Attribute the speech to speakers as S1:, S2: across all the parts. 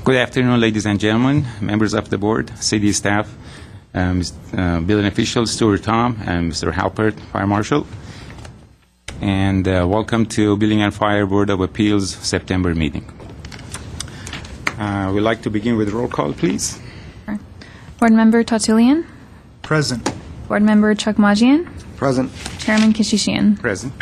S1: Good afternoon, ladies and gentlemen, members of the board, city staff, building officials, Stuart Tom, and Mr. Halpert, Fire Marshal. And welcome to Building and Fire Board of Appeals September meeting. We'd like to begin with roll call, please.
S2: Board Member Tatulian.
S3: Present.
S2: Board Member Chukmajian.
S3: Present.
S2: Chairman Kishishian.
S1: Present.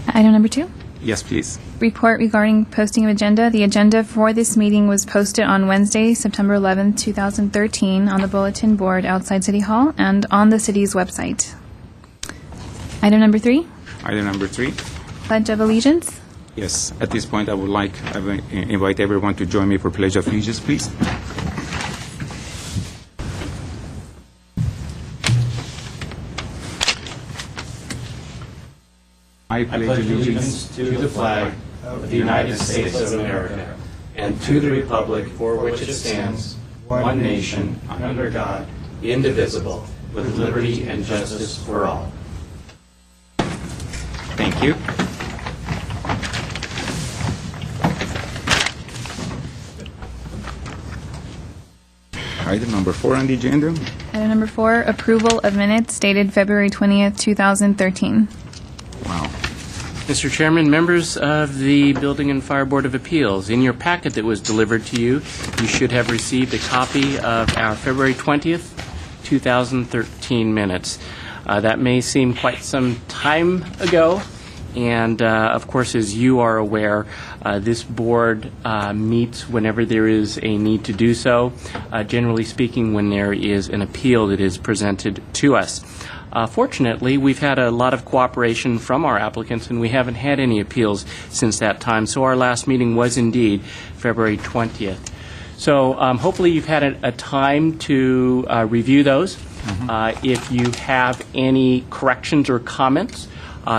S2: Item number 2.
S1: Yes, please.
S2: Report regarding posting of agenda. The agenda for this meeting was posted on Wednesday, September 11, 2013 on the bulletin board outside City Hall and on the city's website. Item number 3.
S1: Item number 3.
S2: Pledge of Allegiance.
S1: Yes, at this point I would invite everyone to join me for Pledge of Allegiance, please. I
S4: pledge allegiance to the flag of the United States of America and to the republic for which it stands, one nation, under God, indivisible, with liberty and justice for all.
S1: Thank you. Item number 4 on the agenda.
S2: Item number 4, approval of minutes dated February 20th, 2013.
S1: Wow.
S4: Mr. Chairman, members of the Building and Fire Board of Appeals, in your packet that was delivered to you, you should have received a copy of our February 20th, 2013 minutes. That may seem quite some time ago, and of course, as you are aware, this board meets whenever there is a need to do so, generally speaking when there is an appeal that is presented to us. Fortunately, we've had a lot of cooperation from our applicants, and we haven't had any appeals since that time. So our last meeting was indeed February 20th. So hopefully you've had a time to review those. If you have any corrections or comments,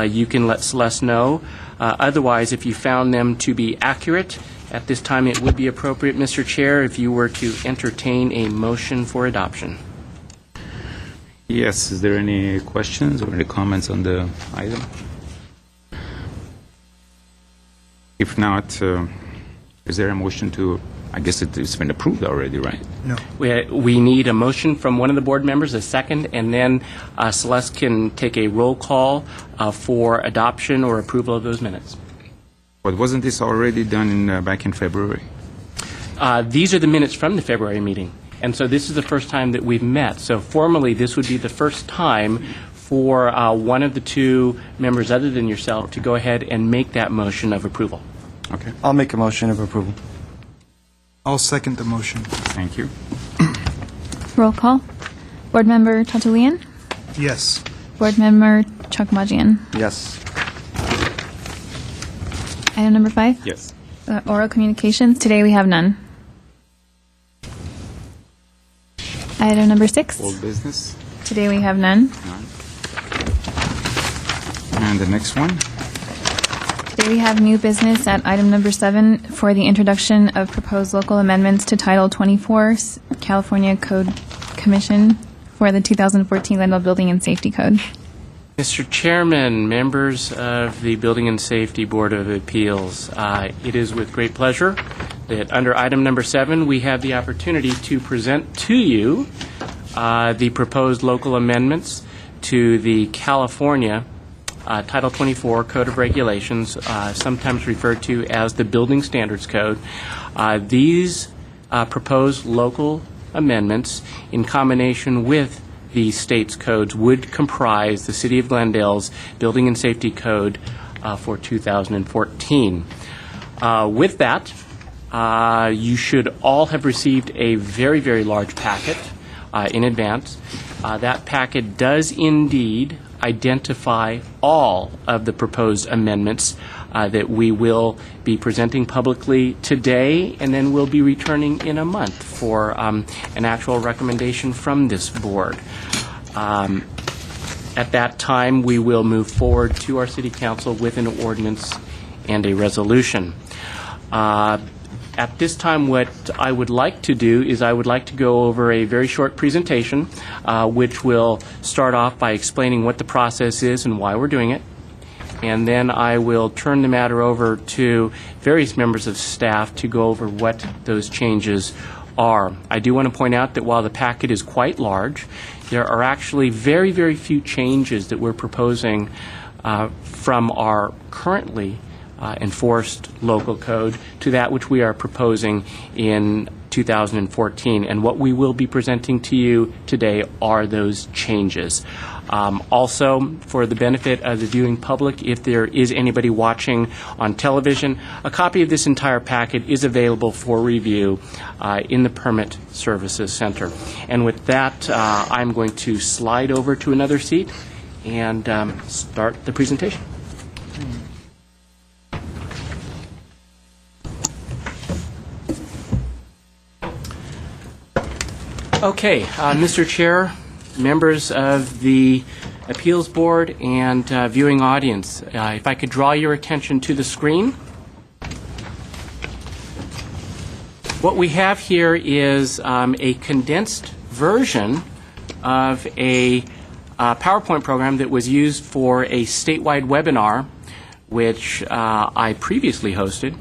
S4: you can let Celeste know. Otherwise, if you found them to be accurate, at this time it would be appropriate, Mr. Chair, if you were to entertain a motion for adoption.
S1: Yes, is there any questions or any comments on the item? If not, is there a motion to, I guess it's been approved already, right?
S3: No.
S4: We need a motion from one of the board members, a second, and then Celeste can take a roll call for adoption or approval of those minutes.
S1: But wasn't this already done back in February?
S4: These are the minutes from the February meeting. And so this is the first time that we've met. So formally, this would be the first time for one of the two members other than yourself to go ahead and make that motion of approval.
S1: Okay.
S3: I'll make a motion of approval. I'll second the motion.
S1: Thank you.
S2: Roll call. Board Member Tatulian.
S3: Yes.
S2: Board Member Chukmajian.
S3: Yes.
S2: Item number 5.
S1: Yes.
S2: Oral communications. Today we have none. Item number 6.
S1: Old business.
S2: Today we have none.
S1: None. And the next one.
S2: Today we have new business at item number 7 for the introduction of proposed local amendments to Title 24 California Code Commission for the 2014 Glendale Building and Safety Code.
S4: Mr. Chairman, members of the Building and Safety Board of Appeals, it is with great pleasure that under item number 7 we have the opportunity to present to you the proposed local amendments to the California Title 24 Code of Regulations, sometimes referred to as the Building Standards Code. These proposed local amendments, in combination with the state's codes, would comprise the City of Glendale's Building and Safety Code for 2014. With that, you should all have received a very, very large packet in advance. That packet does indeed identify all of the proposed amendments that we will be presenting publicly today, and then we'll be returning in a month for an actual recommendation from this board. At that time, we will move forward to our City Council with an ordinance and a resolution. At this time, what I would like to do is I would like to go over a very short presentation, which will start off by explaining what the process is and why we're doing it. and then I will turn the matter over to various members of staff to go over what those changes are. I do want to point out that while the packet is quite large, there are actually very, very few changes that we're proposing from our currently enforced local code to that which we are proposing in 2014. And what we will be presenting to you today are those changes. Also, for the benefit of the viewing public, if there is anybody watching on television, a copy of this entire packet is available for review in the Permit Services Center. And with that, I'm going to slide over to another seat and start the presentation. Okay, Mr. Chair, members of the Appeals Board, and viewing audience, if I could draw your attention to the screen. What we have here is a condensed version of a PowerPoint program that was used for a statewide webinar, which I previously hosted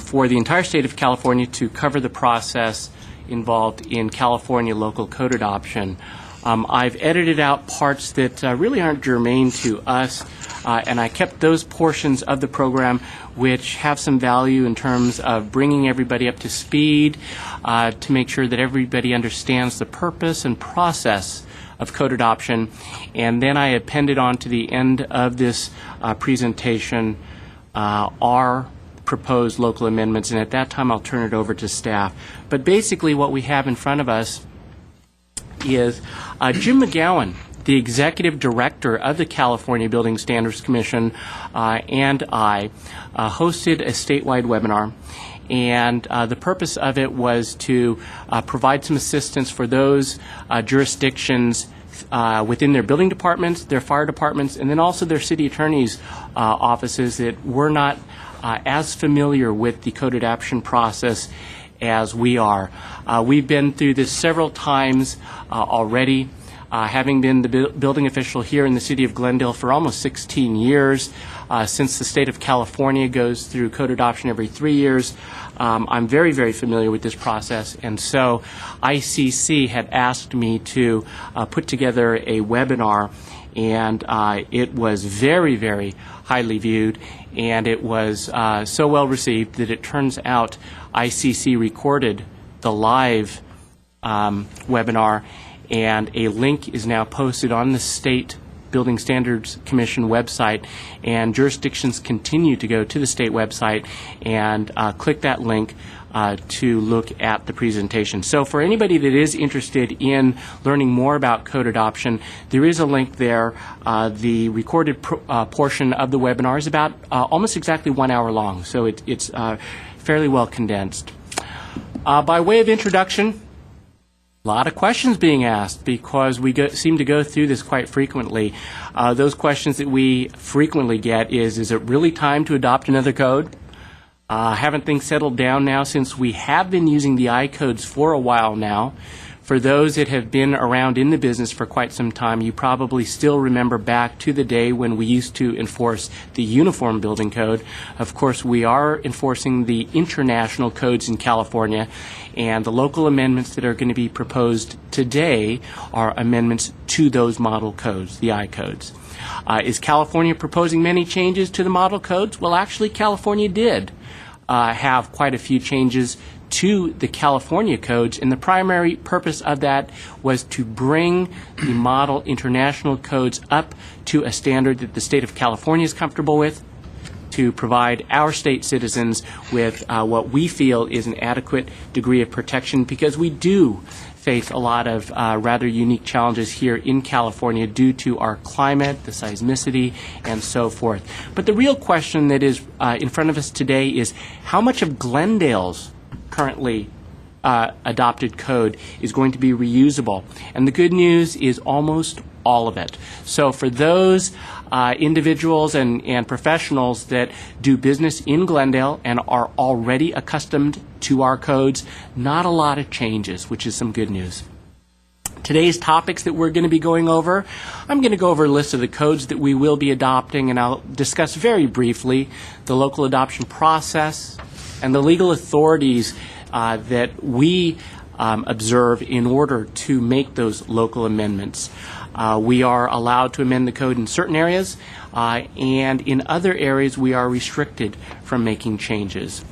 S4: for the entire state of California to cover the process involved in California local code adoption. I've edited out parts that really aren't germane to us, and I kept those portions of the program which have some value in terms of bringing everybody up to speed to make sure that everybody understands the purpose and process of code adoption. And then I appended on to the end of this presentation our proposed local amendments, and at that time I'll turn it over to staff. But basically what we have in front of us is Jim McGowan, the Executive Director of the California Building Standards Commission, and I hosted a statewide webinar. And the purpose of it was to provide some assistance for those jurisdictions within their building departments, their fire departments, and then also their city attorneys' offices that were not as familiar with the code adoption process as we are. We've been through this several times already, having been the building official here in the city of Glendale for almost 16 years. Since the state of California goes through code adoption every 3 years, I'm very, very familiar with this process, and so ICC had asked me to put together a webinar, and it was very, very highly viewed, and it was so well received that it turns out ICC recorded the live webinar, and a link is now posted on the State Building Standards Commission website, and jurisdictions continue to go to the state website and click that link to look at the presentation. So for anybody that is interested in learning more about code adoption, there is a link there. The recorded portion of the webinar is about almost exactly 1 hour long, so it's fairly well condensed. By way of introduction, a lot of questions being asked because we seem to go through this quite frequently. Those questions that we frequently get is it really time to adopt another code? Haven't things settled down now since we have been using the I-codes for a while now? For those that have been around in the business for quite some time, you probably still remember back to the day when we used to enforce the Uniform Building Code. Of course, we are enforcing the international codes in California, and the local amendments that are going to be proposed today are amendments to those model codes, the I-codes. Is California proposing many changes to the model codes? Well, actually, California did have quite a few changes to the California codes, and the primary purpose of that was to bring the model international codes up to a standard that the state of California is comfortable with, to provide our state citizens with what we feel is an adequate degree of protection, because we do face a lot of rather unique challenges here in California due to our climate, the seismicity, and so forth. But the real question that is in front of us today is how much of Glendale's currently adopted code is going to be reusable. And the good news is almost all of it. So for those individuals and professionals that do business in Glendale and are already accustomed to our codes, not a lot of changes, which is some good news. Today's topics that we're going to be going over, I'm going to go over a list of the codes that we will be adopting, and I'll discuss very briefly the local adoption process and the legal authorities that we observe in order to make those local amendments. We are allowed to amend the code in certain areas, and in other areas we are restricted from making changes.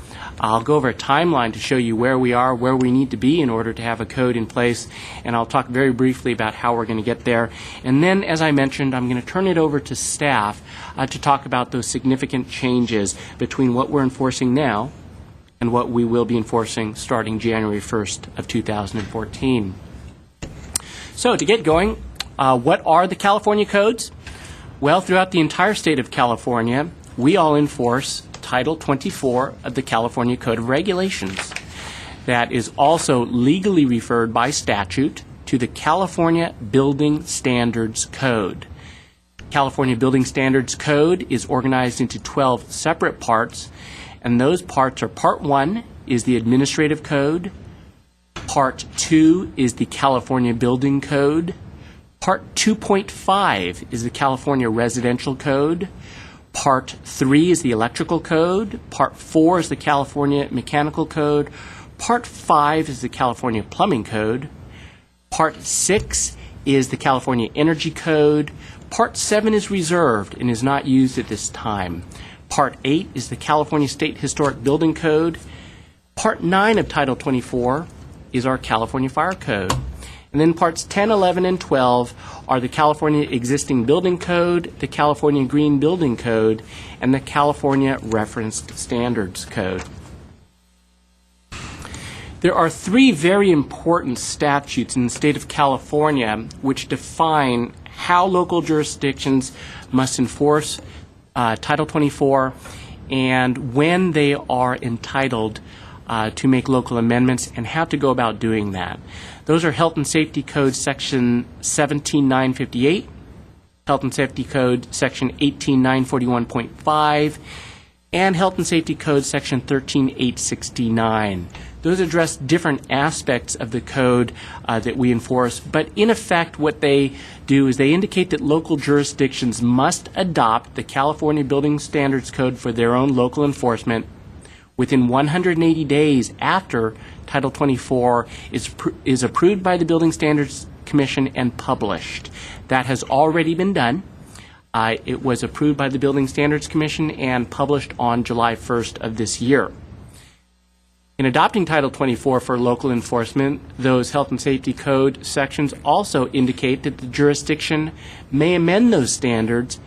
S4: I'll go over a timeline to show you where we are, where we need to be in order to have a code in place, and I'll talk very briefly about how we're going to get there. And then, as I mentioned, I'm going to turn it over to staff to talk about those significant changes between what we're enforcing now and what we will be enforcing starting January 1st of 2014. So, to get going, what are the California codes? Well, throughout the entire state of California, we all enforce Title 24 of the California Code of Regulations. That is also legally referred by statute to the California Building Standards Code. California Building Standards Code is organized into 12 separate parts, and those parts are Part 1 is the Administrative Code, Part 2 is the California Building Code, Part 2.5 is the California Residential Code, Part 3 is the Electrical Code, Part 4 is the California Mechanical Code, Part 5 is the California Plumbing Code, Part 6 is the California Energy Code, Part 7 is reserved and is not used at this time. Part 8 is the California State Historic Building Code. Part 9 of Title 24 is our California Fire Code. And then Parts 10, 11, and 12 are the California Existing Building Code, the California Green Building Code, and the California Referenced Standards Code. There are three very important statutes in the state of California which define how local jurisdictions must enforce Title 24 and when they are entitled to make local amendments and how to go about doing that. Those are Health and Safety Code Section 17958, Health and Safety Code Section 18941.5, and Health and Safety Code Section 13869. Those address different aspects of the code that we enforce, but in effect what they do is they indicate that local jurisdictions must adopt the California Building Standards Code for their own local enforcement within 180 days after Title 24 is approved by the Building Standards Commission and published. That has already been done. It was approved by the Building Standards Commission and published on July 1st of this year. In adopting Title 24 for local enforcement, those Health and Safety Code sections also indicate that the jurisdiction may amend those standards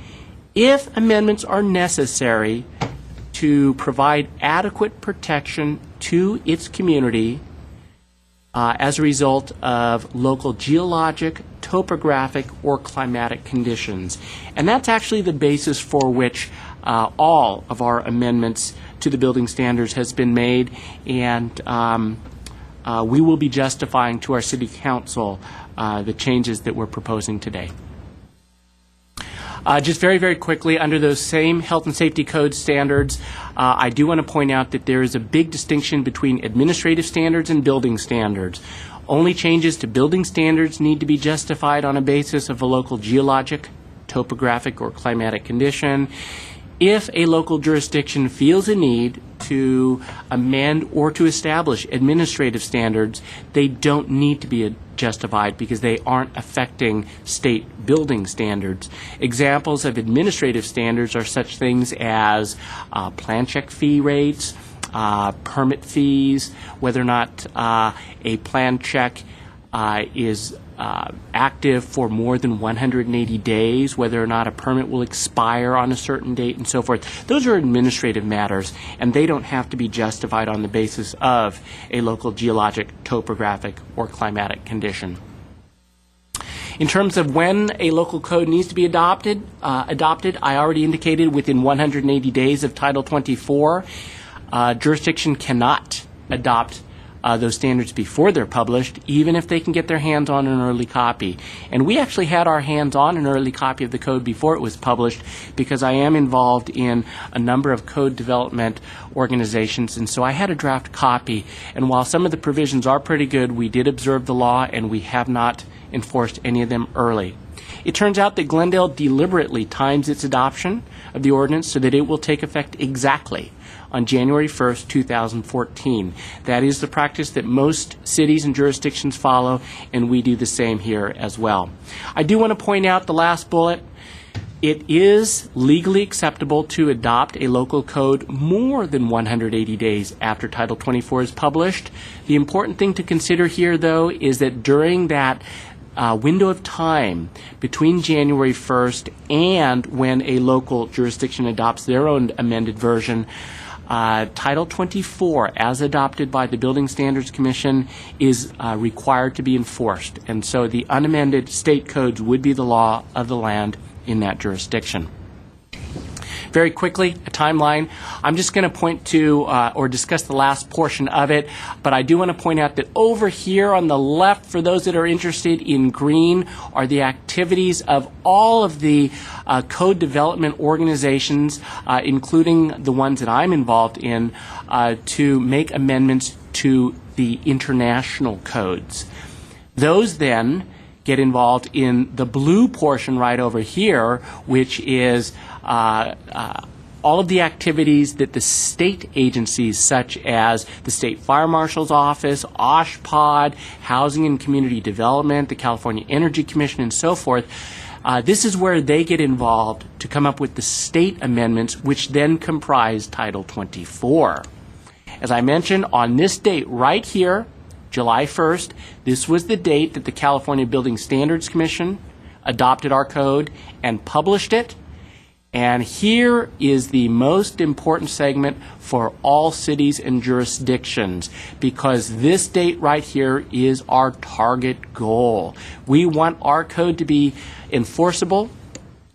S4: if amendments are necessary to provide adequate protection to its community as a result of local geologic, topographic, or climatic conditions. And that's actually the basis for which all of our amendments to the building standards has been made, and we will be justifying to our City Council the changes that we're proposing today. Just very, very quickly, under those same Health and Safety Code standards, I do want to point out that there is a big distinction between administrative standards and building standards. Only changes to building standards need to be justified on a basis of a local geologic, topographic, or climatic condition. If a local jurisdiction feels a need to amend or to establish administrative standards, they don't need to be justified because they aren't affecting state building standards. Examples of administrative standards are such things as plan check fee rates, permit fees, whether or not a plan check is active for more than 180 days, whether or not a permit will expire on a certain date, and so forth. Those are administrative matters, and they don't have to be justified on the basis of a local geologic, topographic, or climatic condition. In terms of when a local code needs to be adopted, I already indicated within 180 days of Title 24. Jurisdiction cannot adopt those standards before they're published, even if they can get their hands on an early copy. And we actually had our hands on an early copy of the code before it was published because I am involved in a number of code development organizations, and so I had a draft copy. And while some of the provisions are pretty good, we did observe the law, and we have not enforced any of them early. It turns out that Glendale deliberately times its adoption of the ordinance so that it will take effect exactly on January 1st, 2014. That is the practice that most cities and jurisdictions follow, and we do the same here as well. I do want to point out the last bullet. It is legally acceptable to adopt a local code more than 180 days after Title 24 is published. The important thing to consider here, though, is that during that window of time between January 1st and when a local jurisdiction adopts their own amended version, Title 24, as adopted by the Building Standards Commission, is required to be enforced. And so the unamended state codes would be the law of the land in that jurisdiction. Very quickly, a timeline. I'm just going to point to or discuss the last portion of it, but I do want to point out that over here on the left, for those that are interested in green, are the activities of all of the code development organizations, including the ones that I'm involved in, to make amendments to the international codes. Those then get involved in the blue portion right over here, which is all of the activities that the state agencies such as the State Fire Marshal's Office, OSHPD, Housing and Community Development, the California Energy Commission, and so forth, this is where they get involved to come up with the state amendments, which then comprise Title 24. As I mentioned, on this date right here, July 1st, this was the date that the California Building Standards Commission adopted our code and published it. And here is the most important segment for all cities and jurisdictions, because this date right here is our target goal. We want our code to be enforceable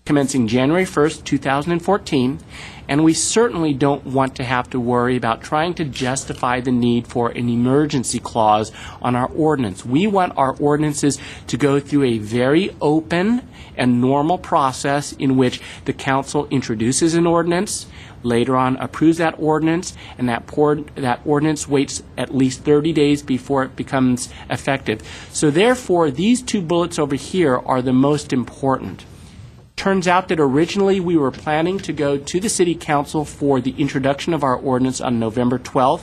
S4: commencing January 1st, 2014, and we certainly don't want to have to worry about trying to justify the need for an emergency clause on our ordinance. We want our ordinances to go through a very open and normal process in which the council introduces an ordinance, later on approves that ordinance, and that ordinance waits at least 30 days before it becomes effective. So therefore, these two bullets over here are the most important. Turns out that originally we were planning to go to the City Council for the introduction of our ordinance on November 12th,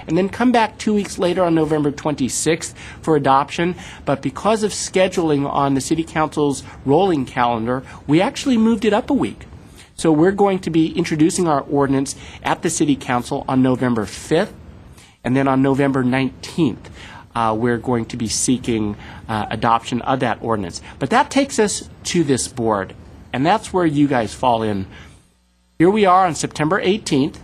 S4: and then come back 2 weeks later on November 26th for adoption. But because of scheduling on the City Council's rolling calendar, we actually moved it up a week. So we're going to be introducing our ordinance at the City Council on November 5th, and then on November 19th, we're going to be seeking adoption of that ordinance. But that takes us to this board, and that's where you guys fall in. Here we are on September 18th,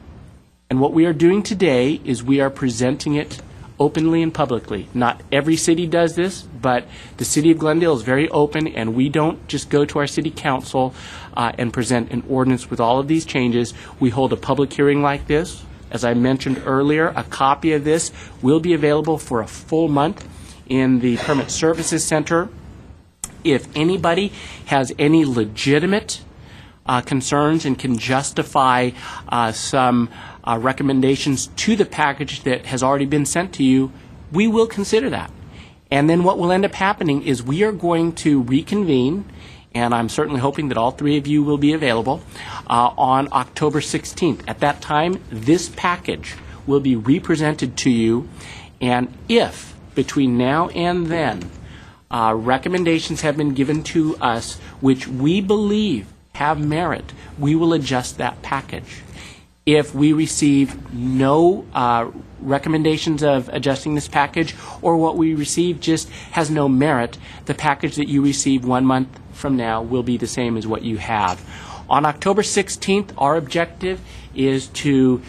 S4: and what we are doing today is we are presenting it openly and publicly. Not every city does this, but the City of Glendale is very open, and we don't just go to our City Council and present an ordinance with all of these changes. We hold a public hearing like this. As I mentioned earlier, a copy of this will be available for a full month in the Permit Services Center. If anybody has any legitimate concerns and can justify some recommendations to the package that has already been sent to you, we will consider that. And then what will end up happening is we are going to reconvene, and I'm certainly hoping that all three of you will be available, on October 16th. At that time, this package will be represented to you, and if between now and then recommendations have been given to us which we believe have merit, we will adjust that package. If we receive no recommendations of adjusting this package, or what we receive just has no merit, the package that you receive 1 month from now will be the same as what you have. On October 16th, our objective is to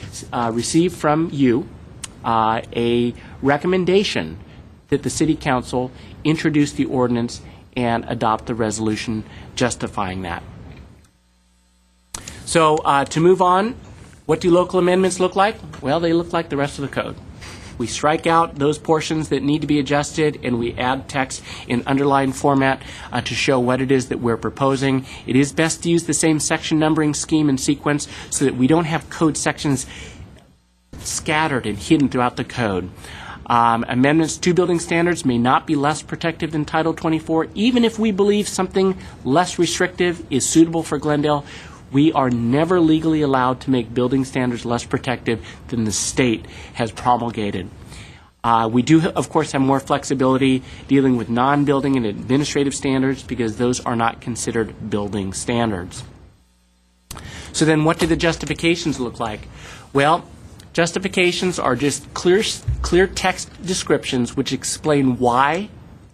S4: receive from you a recommendation that the City Council introduce the ordinance and adopt the resolution justifying that. So to move on, what do local amendments look like? Well, they look like the rest of the code. We strike out those portions that need to be adjusted, and we add text in underlined format to show what it is that we're proposing. It is best to use the same section numbering scheme and sequence so that we don't have code sections scattered and hidden throughout the code. Amendments to building standards may not be less protective than Title 24. Even if we believe something less restrictive is suitable for Glendale, we are never legally allowed to make building standards less protective than the state has promulgated. We do, of course, have more flexibility dealing with non-building and administrative standards because those are not considered building standards. So then what do the justifications look like? Well, justifications are just clear text descriptions which explain why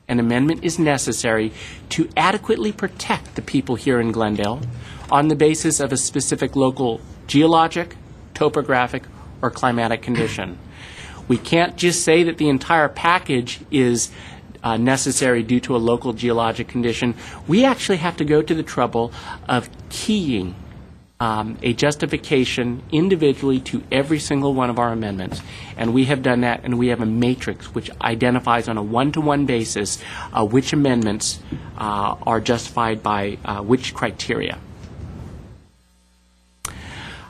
S4: an amendment is necessary to adequately protect the people here in Glendale on the basis of a specific local geologic, topographic, or climatic condition. We can't just say that the entire package is necessary due to a local geologic condition. We actually have to go to the trouble of keying a justification individually to every single one of our amendments. And we have done that, and we have a matrix which identifies on a one-to-one basis which amendments are justified by which criteria.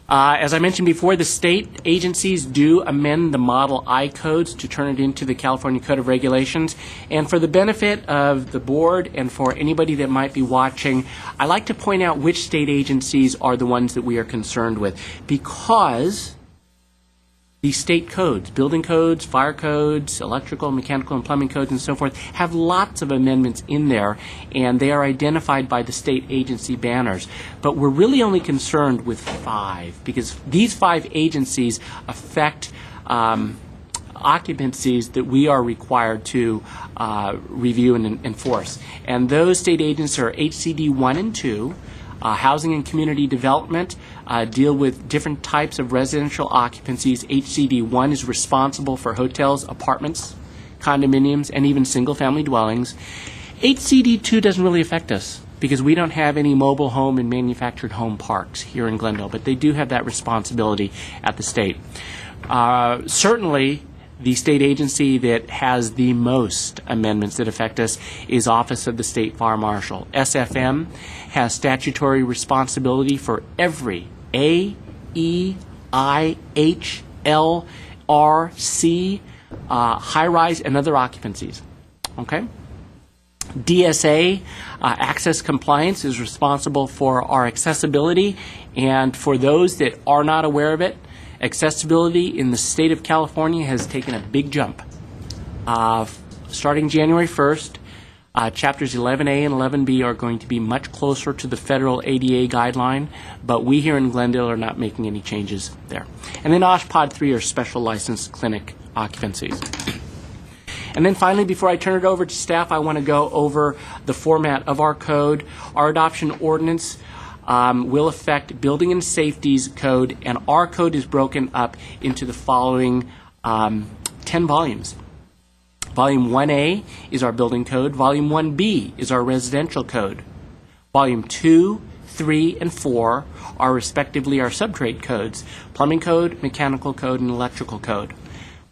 S4: As I mentioned before, the state agencies do amend the Model I codes to turn it into the California Code of Regulations. And for the benefit of the board and for anybody that might be watching, I like to point out which state agencies are the ones that we are concerned with, because the state codes, building codes, fire codes, electrical, mechanical, and plumbing codes, and so forth, have lots of amendments in there, and they are identified by the state agency banners. But we're really only concerned with 5, because these 5 agencies affect occupancies that we are required to review and enforce. And those state agencies are HCD 1 and 2, Housing and Community Development, deal with different types of residential occupancies. HCD 1 is responsible for hotels, apartments, condominiums, and even single-family dwellings. HCD 2 doesn't really affect us because we don't have any mobile home and manufactured home parks here in Glendale, but they do have that responsibility at the state. Certainly, the state agency that has the most amendments that affect us is Office of the State Fire Marshal. SFM has statutory responsibility for every A, E, I, H, L, R, C, high-rise, and other occupancies. Okay? DSA, Access Compliance, is responsible for our accessibility, and for those that are not aware of it, accessibility in the state of California has taken a big jump. Starting January 1st, Chapters 11A and 11B are going to be much closer to the federal ADA guideline, but we here in Glendale are not making any changes there. And then OSHPOD 3 are special licensed clinic occupancies. And then finally, before I turn it over to staff, I want to go over the format of our code. Our adoption ordinance will affect Building and Safety's code, and our code is broken up into the following 10 volumes. Volume 1A is our building code. Volume 1B is our residential code. Volume 2, 3, and 4 are respectively our subtrade codes: plumbing code, mechanical code, and electrical code.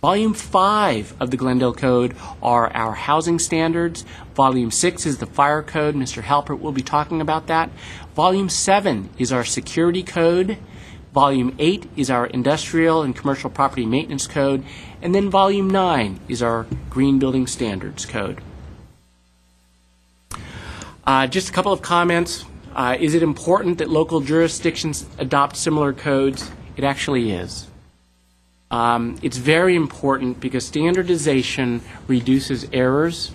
S4: Volume 5 of the Glendale Code are our housing standards. Volume 6 is the fire code. Mr. Halpert will be talking about that. Volume 7 is our security code. Volume 8 is our industrial and commercial property maintenance code. And then Volume 9 is our green building standards code. Just a couple of comments. Is it important that local jurisdictions adopt similar codes? It actually is. It's very important because standardization reduces errors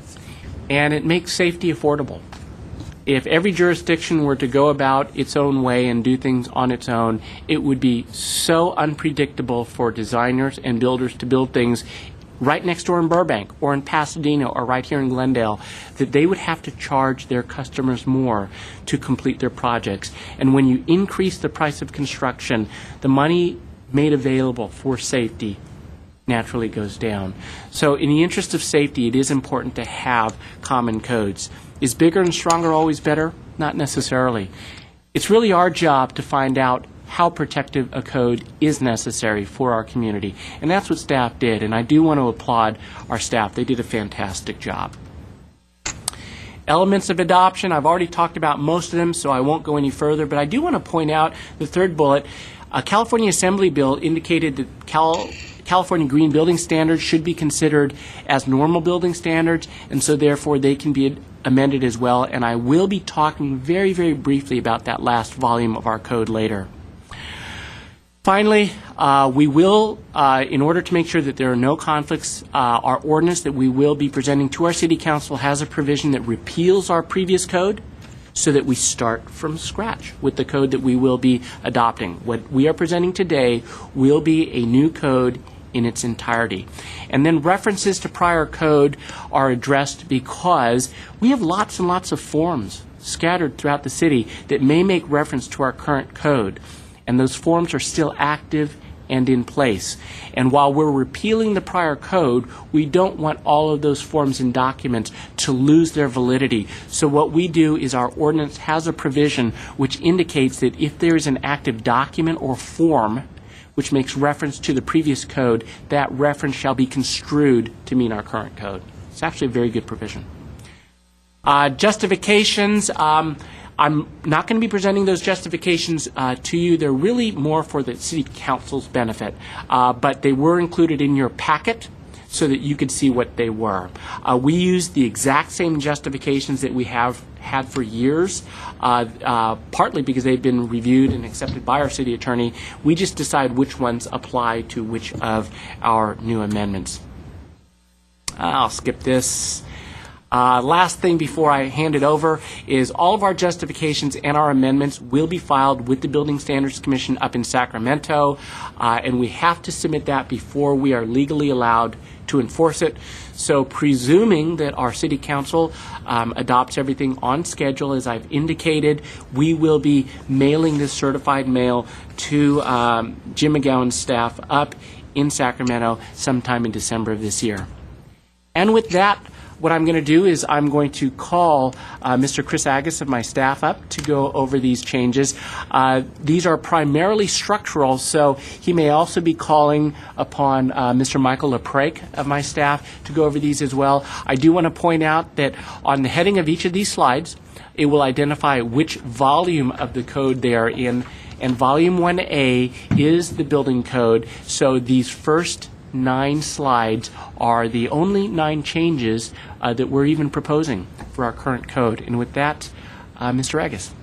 S4: and it makes safety affordable. If every jurisdiction were to go about its own way and do things on its own, it would be so unpredictable for designers and builders to build things right next door in Burbank or in Pasadena or right here in Glendale that they would have to charge their customers more to complete their projects. And when you increase the price of construction, the money made available for safety naturally goes down. So in the interest of safety, it is important to have common codes. Is bigger and stronger always better? Not necessarily. It's really our job to find out how protective a code is necessary for our community. And that's what staff did, and I do want to applaud our staff. They did a fantastic job. Elements of adoption, I've already talked about most of them, so I won't go any further, but I do want to point out the third bullet. A California Assembly bill indicated that California Green Building Standards should be considered as normal building standards, and so therefore they can be amended as well. And I will be talking very, very briefly about that last volume of our code later. Finally, we will, in order to make sure that there are no conflicts, our ordinance that we will be presenting to our City Council has a provision that repeals our previous code so that we start from scratch with the code that we will be adopting. What we are presenting today will be a new code in its entirety. And then references to prior code are addressed because we have lots and lots of forms scattered throughout the city that may make reference to our current code. And those forms are still active and in place. And while we're repealing the prior code, we don't want all of those forms and documents to lose their validity. So what we do is our ordinance has a provision which indicates that if there is an active document or form which makes reference to the previous code, that reference shall be construed to mean our current code. It's actually a very good provision. Justifications. I'm not going to be presenting those justifications to you. They're really more for the City Council's benefit, but they were included in your packet so that you could see what they were. We use the exact same justifications that we have had for years, partly because they've been reviewed and accepted by our city attorney. We just decide which ones apply to which of our new amendments. I'll skip this. Last thing before I hand it over is all of our justifications and our amendments will be filed with the Building Standards Commission up in Sacramento, and we have to submit that before we are legally allowed to enforce it. So presuming that our City Council adopts everything on schedule, as I've indicated, we will be mailing this certified mail to Jim McGowan's staff up in Sacramento sometime in December of this year. And with that, what I'm going to do is I'm going to call Mr. Chris Agus of my staff up to go over these changes. These are primarily structural, so he may also be calling upon Mr. Michael LaPrake of my staff to go over these as well. I do want to point out that on the heading of each of these slides, it will identify which volume of the code they are in, and volume 1A is the building code, so these first 9 slides are the only 9 changes that we're even proposing for our current code. And with that, Mr. Agus.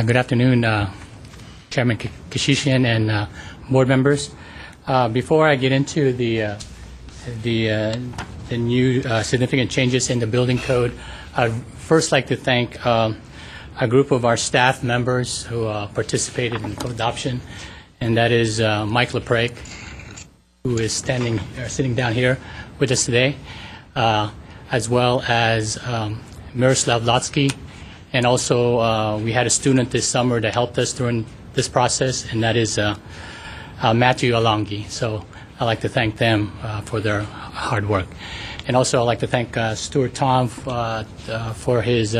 S5: Good afternoon, Chairman Kashishian and board members. Before I get into the new significant changes in the building code, I'd first like to thank a group of our staff members who participated in the code adoption, and that is Mike LaPrake, who is sitting down here with us today, as well as Miroslav Lotsky, and also we had a student this summer that helped us during this process, and that is Matthew Alongi. So I'd like to thank them for their hard work. And also I'd like to thank Stuart Tom for his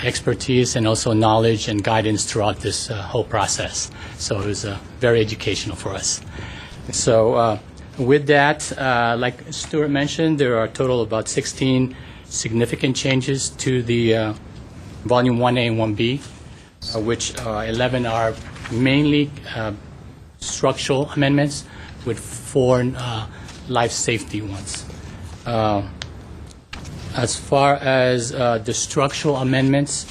S5: expertise and also knowledge and guidance throughout this whole process. So it was very educational for us. So with that, like Stuart mentioned, there are a total of about 16 significant changes to the Volume 1A and 1B, which 11 are mainly structural amendments with 4 life safety ones. As far as the structural amendments,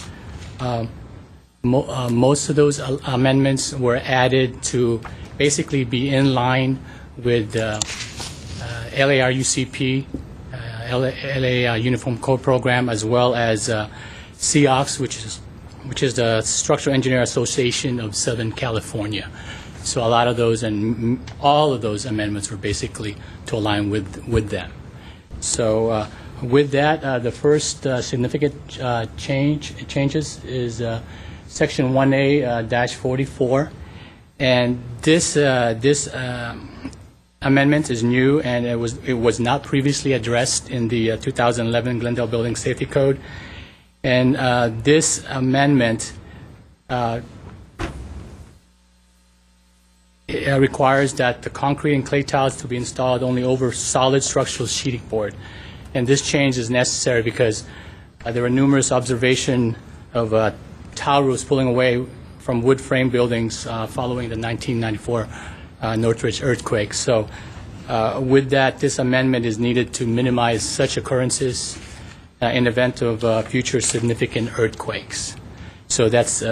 S5: most of those amendments were added to basically be in line with LARUCP, LA Uniform Code Program, as well as CEOX, which is the Structural Engineer Association of Southern California. So a lot of those and all of those amendments were basically to align with them. So with that, the first significant changes is Section 1A-44, and this amendment is new, and it was not previously addressed in the 2011 Glendale Building Safety Code. And this amendment it requires that the concrete and clay tiles to be installed only over solid structural sheeting board. And this change is necessary because there were numerous observations of tile roofs pulling away from wood frame buildings following the 1994 Northridge earthquake. So with that, this amendment is needed to minimize such occurrences in the event of future significant earthquakes. So that's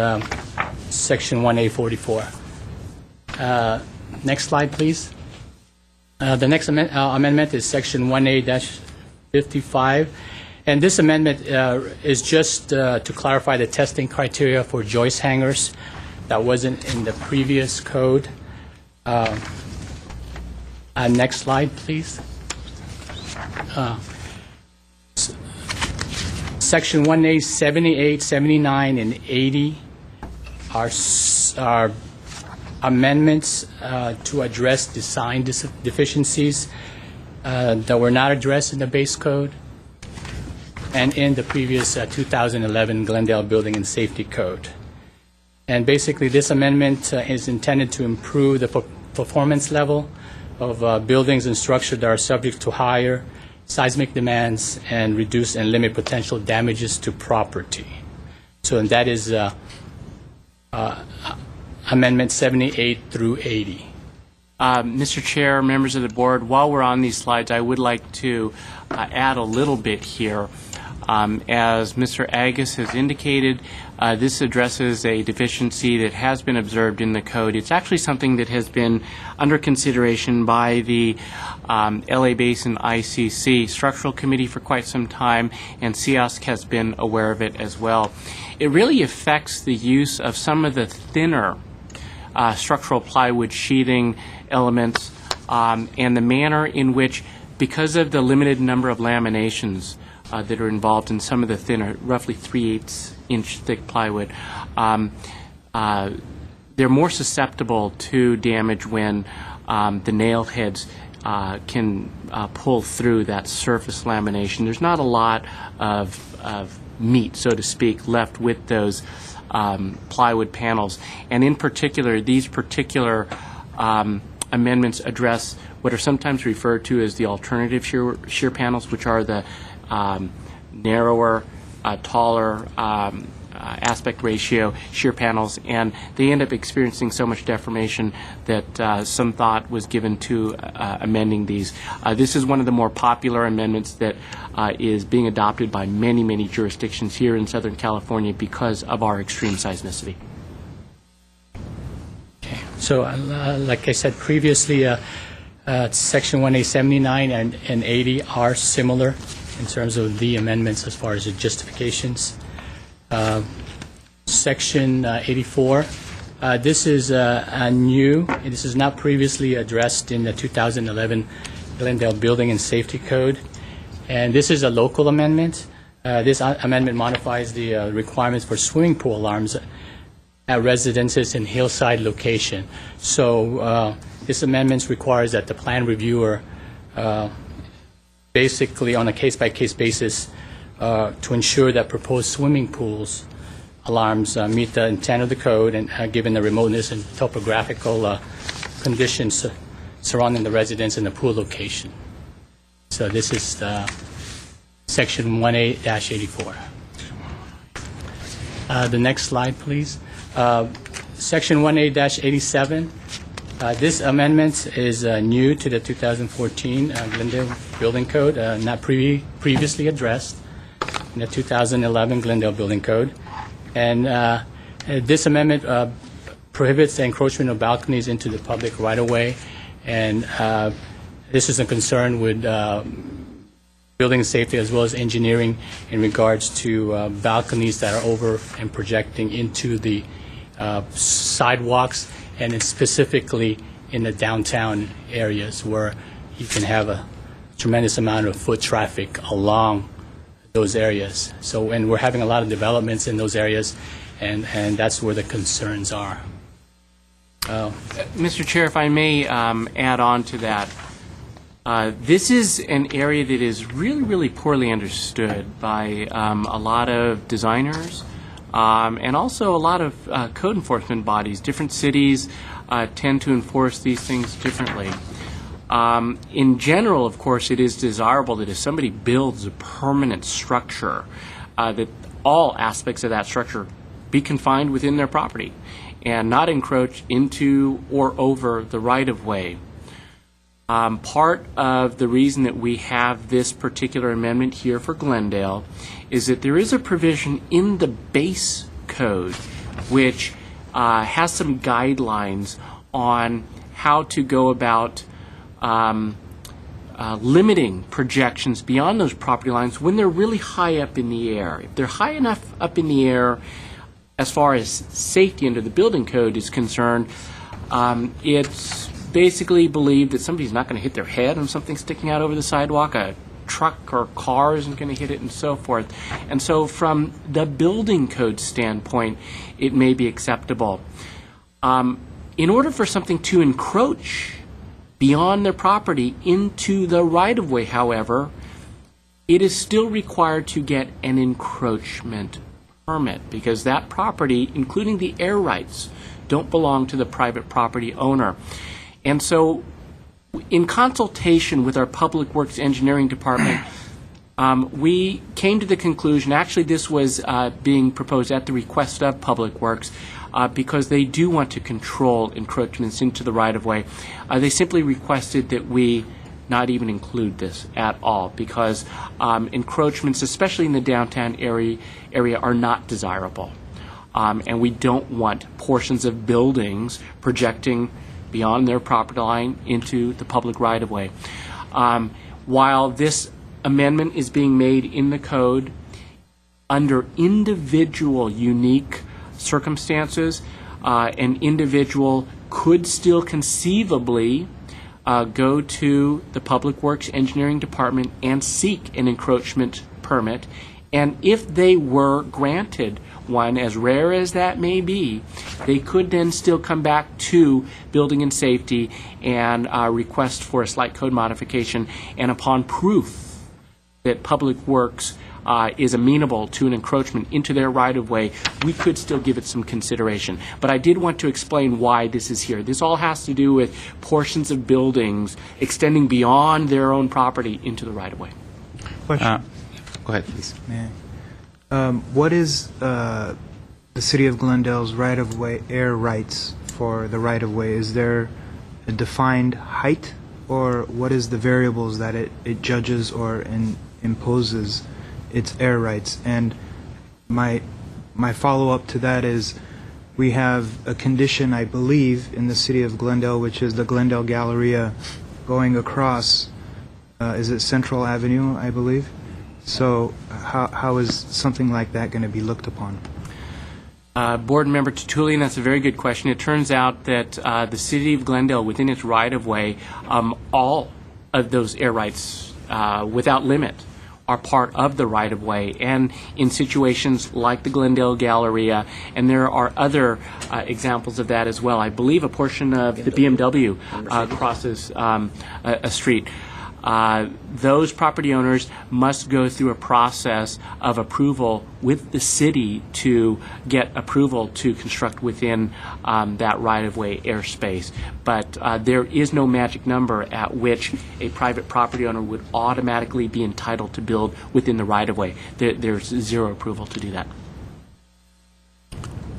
S5: Section 1A44. Next slide, please. The next amendment is Section 1A-55. And this amendment is just to clarify the testing criteria for joist hangers that wasn't in the previous code. Next slide, please. Section 1A, 78, 79, and 80 are amendments to address design deficiencies that were not addressed in the base code and in the previous 2011 Glendale Building and Safety Code. And basically, this amendment is intended to improve the performance level of buildings and structures that are subject to higher seismic demands and reduce and limit potential damages to property. So and that is Amendment 78 through 80.
S4: Mr. Chair, members of the board, while we're on these slides, I would like to add a little bit here. As Mr. Agus has indicated, this addresses a deficiency that has been observed in the code. It's actually something that has been under consideration by the LA Basin ICC Structural Committee for quite some time, and CIOSC has been aware of it as well. It really affects the use of some of the thinner structural plywood sheathing elements and the manner in which, because of the limited number of laminations that are involved in some of the thinner, roughly 3/8 inch thick plywood, they're more susceptible to damage when the nail heads can pull through that surface lamination. There's not a lot of meat, so to speak, left with those plywood panels. And in particular, these particular amendments address what are sometimes referred to as the alternative shear panels, which are the narrower, taller aspect ratio shear panels, and they end up experiencing so much deformation that some thought was given to amending these. This is one of the more popular amendments that is being adopted by many, many jurisdictions here in Southern California because of our extreme seismicity.
S5: Okay. So like I said previously, Section 1A79 and 80 are similar in terms of the amendments as far as the justifications. Section 84, this is new. This is not previously addressed in the 2011 Glendale Building and Safety Code. And this is a local amendment. This amendment modifies the requirements for swimming pool alarms at residences in hillside location. So this amendment requires that the plan reviewer basically on a case-by-case basis to ensure that proposed swimming pools alarms meet the intent of the code and given the remoteness and topographical conditions surrounding the residence and the pool location. So this is Section 1A-84. The next slide, please. Section 1A-87. This amendment is new to the 2014 Glendale Building Code, not previously addressed in the 2011 Glendale Building Code. And this amendment prohibits the encroachment of balconies into the public right-of-way. And this is a concern with building safety as well as engineering in regards to balconies that are over and projecting into the sidewalks, and it's specifically in the downtown areas where you can have a tremendous amount of foot traffic along those areas. So, and we're having a lot of developments in those areas, and that's where the concerns are.
S4: Mr. Chair, if I may add on to that, this is an area that is really, really poorly understood by a lot of designers and also a lot of code enforcement bodies. Different cities tend to enforce these things differently. In general, of course, it is desirable that if somebody builds a permanent structure, that all aspects of that structure be confined within their property and not encroach into or over the right-of-way. Part of the reason that we have this particular amendment here for Glendale is that there is a provision in the base code which has some guidelines on how to go about limiting projections beyond those property lines when they're really high up in the air. If they're high enough up in the air as far as safety under the building code is concerned, it's basically believed that somebody's not going to hit their head on something sticking out over the sidewalk, a truck or car isn't going to hit it, and so forth. And so from the building code standpoint, it may be acceptable. In order for something to encroach beyond their property into the right-of-way, however, it is still required to get an encroachment permit because that property, including the air rights, don't belong to the private property owner. And so in consultation with our Public Works Engineering Department, we came to the conclusion, actually this was being proposed at the request of Public Works, because they do want to control encroachments into the right-of-way. They simply requested that we not even include this at all because encroachments, especially in the downtown area are not desirable. And we don't want portions of buildings projecting beyond their property line into the public right-of-way. While this amendment is being made in the code under individual unique circumstances, an individual could still conceivably go to the Public Works Engineering Department and seek an encroachment permit. And if they were granted one, as rare as that may be, they could then still come back to Building and Safety and request for a slight code modification. And upon proof that Public Works is amenable to an encroachment into their right-of-way, we could still give it some consideration. But I did want to explain why this is here. This all has to do with portions of buildings extending beyond their own property into the right-of-way.
S3: Question.
S1: Go ahead, please.
S3: What is the City of Glendale's right-of-way air rights for the right-of-way? Is there a defined height, or what is the variables that it judges or imposes its air rights? And my follow-up to that is, we have a condition, I believe, in the City of Glendale, which is the Glendale Galleria going across, is it Central Avenue, I believe? So how is something like that going to be looked upon?
S4: Board Member Tertullian, that's a very good question. It turns out that the City of Glendale, within its right-of-way, all of those air rights, without limit, are part of the right-of-way. And in situations like the Glendale Galleria, and there are other examples of that as well. I believe a portion of the BMW crosses a street. Those property owners must go through a process of approval with the city to get approval to construct within that right-of-way airspace. But there is no magic number at which a private property owner would automatically be entitled to build within the right-of-way. There's zero approval to do that.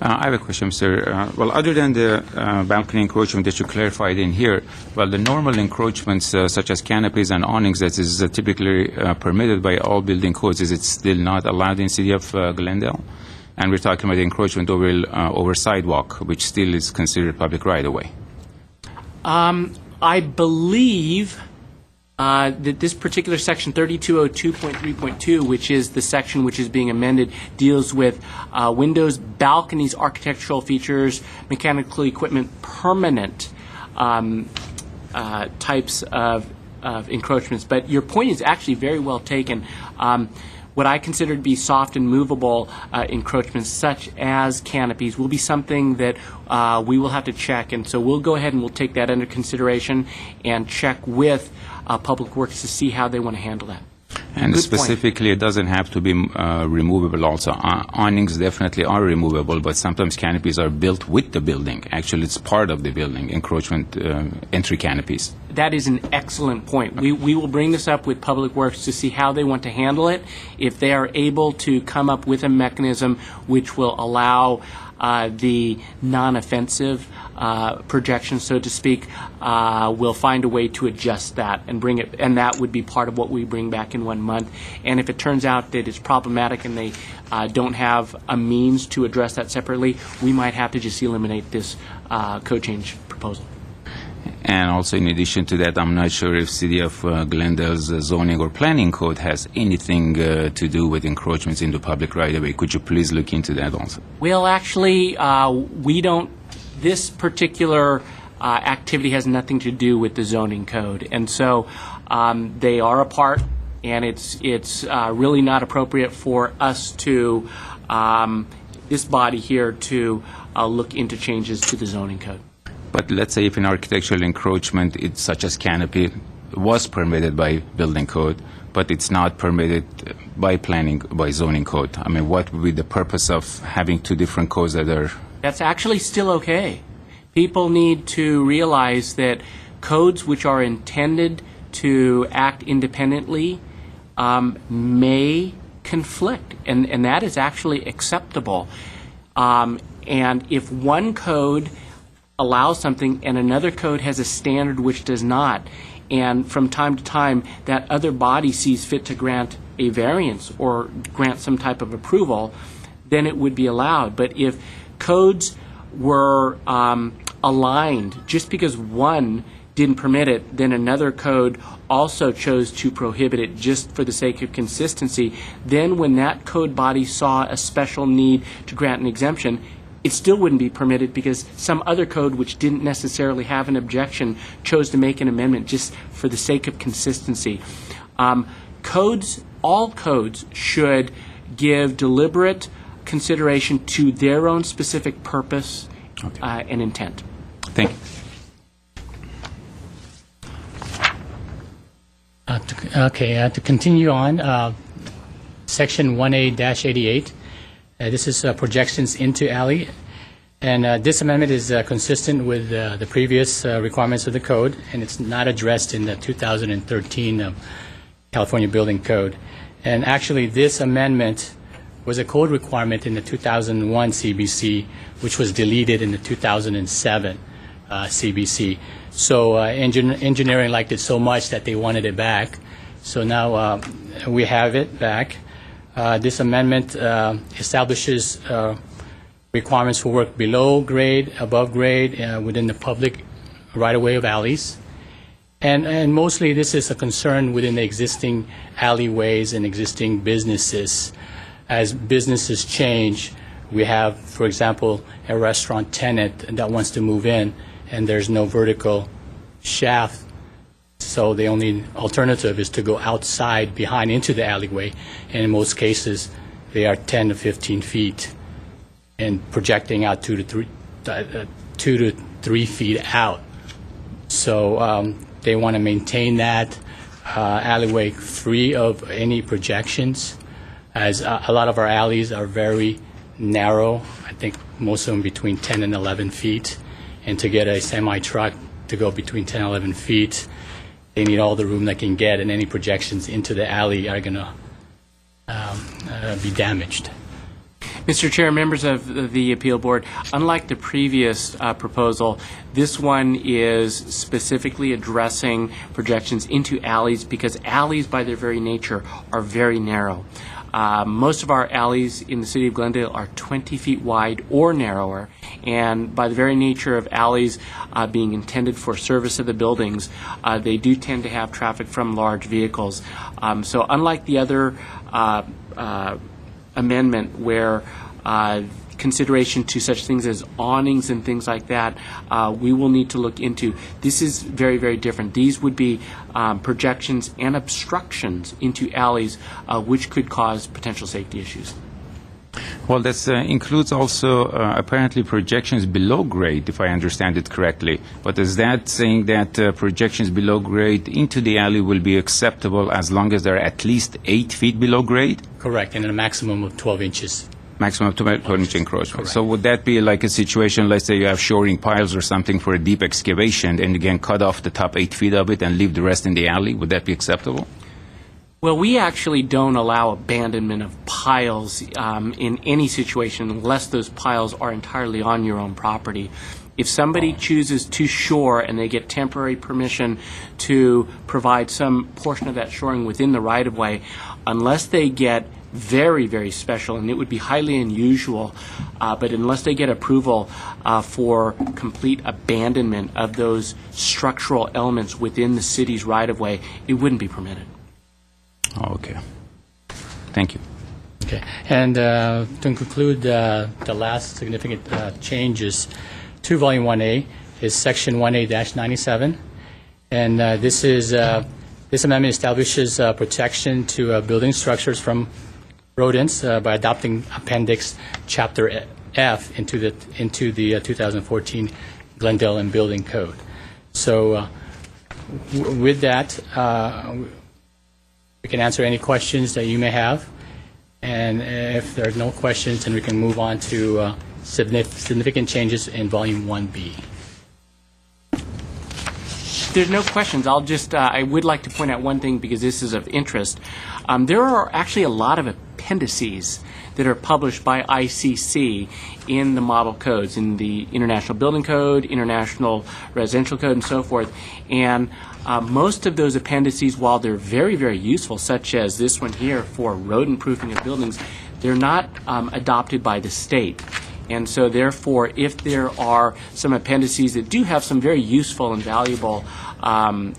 S1: I have a question, sir. Well, other than the balcony encroachment that you clarified in here, well, the normal encroachments such as canopies and awnings that is typically permitted by all building codes, is it still not allowed in the City of Glendale? And we're talking about the encroachment over sidewalk, which still is considered public right-of-way.
S4: I believe that this particular section 3202.3.2, which is the section which is being amended, deals with windows, balconies, architectural features, mechanical equipment, permanent types of encroachments. But your point is actually very well taken. What I consider to be soft and movable encroachments, such as canopies, will be something that we will have to check. And so we'll go ahead and we'll take that under consideration and check with Public Works to see how they want to handle that.
S1: And
S4: Good
S1: specifically, it doesn't have to be removable also. Awnings definitely are removable, but sometimes canopies are built with the building. Actually, it's part of the building, encroachment entry canopies.
S4: that is an excellent point. We will bring this up with Public Works to see how they want to handle it. If they are able to come up with a mechanism which will allow the non-offensive projection, so to speak, we'll find a way to adjust that and bring it, and that would be part of what we bring back in 1 month. And if it turns out that it's problematic and they don't have a means to address that separately, we might have to just eliminate this code change proposal.
S1: And also, in addition to that, I'm not sure if City of Glendale's zoning or planning code has anything to do with encroachments into public right-of-way. Could you please look into that also?
S4: Well, actually, we don't. This particular activity has nothing to do with the zoning code, and so they are apart. And it's really not appropriate for us to this body here to look into changes to the zoning code.
S1: But let's say if an architectural encroachment, it's such as canopy, was permitted by building code, but it's not permitted by planning, by zoning code. I mean, what would be the purpose of having two different codes that are...
S4: That's actually still okay. People need to realize that codes which are intended to act independently may conflict, and that is actually acceptable. And if one code allows something and another code has a standard which does not, and from time to time that other body sees fit to grant a variance or grant some type of approval, then it would be allowed. But if codes were aligned, just because one didn't permit it, then another code also chose to prohibit it just for the sake of consistency, then when that code body saw a special need to grant an exemption, it still wouldn't be permitted because some other code which didn't necessarily have an objection chose to make an amendment just for the sake of consistency. All codes should give deliberate consideration to their own specific purpose and intent.
S1: Thank you.
S5: To continue on, Section 1A-88. This is projections into alley, and this amendment is consistent with the previous requirements of the code, and it's not addressed in the 2013 California Building Code. And actually, this amendment was a code requirement in the 2001 CBC, which was deleted in the 2007 CBC. So engineering liked it so much that they wanted it back. So now we have it back. This amendment establishes requirements for work below grade, above grade, within the public right-of-way of alleys. And mostly this is a concern within the existing alleyways and existing businesses. As businesses change, we have, for example, a restaurant tenant that wants to move in, and there's no vertical shaft. So the only alternative is to go outside behind into the alleyway, and in most cases they are 10 to 15 feet and projecting out 2 to 3 feet out. So they want to maintain that alleyway free of any projections, as a lot of our alleys are very narrow. I think most of them between 10 and 11 feet, and to get a semi-truck to go between 10 and 11 feet, they need all the room they can get, and any projections into the alley are going to be damaged.
S4: Mr. Chair, members of the Appeal Board, unlike the previous proposal, this one is specifically addressing projections into alleys because alleys, by their very nature, are very narrow. Most of our alleys in the city of Glendale are 20 feet wide or narrower, and by the very nature of alleys being intended for service of the buildings, they do tend to have traffic from large vehicles. So unlike the other amendment where consideration to such things as awnings and things like that, we will need to look into. This is very, very different. These would be projections and obstructions into alleys, which could cause potential safety issues.
S1: Well, that includes also apparently projections below grade, if I understand it correctly. But is that saying that projections below grade into the alley will be acceptable as long as they're at least 8 feet below grade?
S5: Correct, and a maximum of 12 inches
S1: Maximum 12-inch encroachment. So would that be like a situation, let's say you have shoring piles or something for a deep excavation, and you can cut off the top 8 feet of it and leave the rest in the alley? Would that be acceptable?
S4: Well, we actually don't allow abandonment of piles in any situation unless those piles are entirely on your own property. If somebody chooses to shore and they get temporary permission to provide some portion of that shoring within the right-of-way, unless they get very, very special, and it would be highly unusual, but unless they get approval for complete abandonment of those structural elements within the city's right-of-way, it wouldn't be permitted.
S1: Oh, okay. Thank you.
S5: Okay. And to conclude, the last significant changes to Volume 1A is Section 1A-97. And this amendment establishes protection to building structures from rodents by adopting Appendix Chapter F into the 2014 Glendale and Building Code. So with that, we can answer any questions that you may have. And if there are no questions, then we can move on to significant changes in Volume 1B.
S4: There's no questions. I would like to point out one thing because this is of interest. There are actually a lot of appendices that are published by ICC in the model codes, in the International Building Code, International Residential Code, and so forth. And most of those appendices, while they're very, very useful, such as this one here for rodent proofing of buildings, they're not adopted by the state. And so therefore, if there are some appendices that do have some very useful and valuable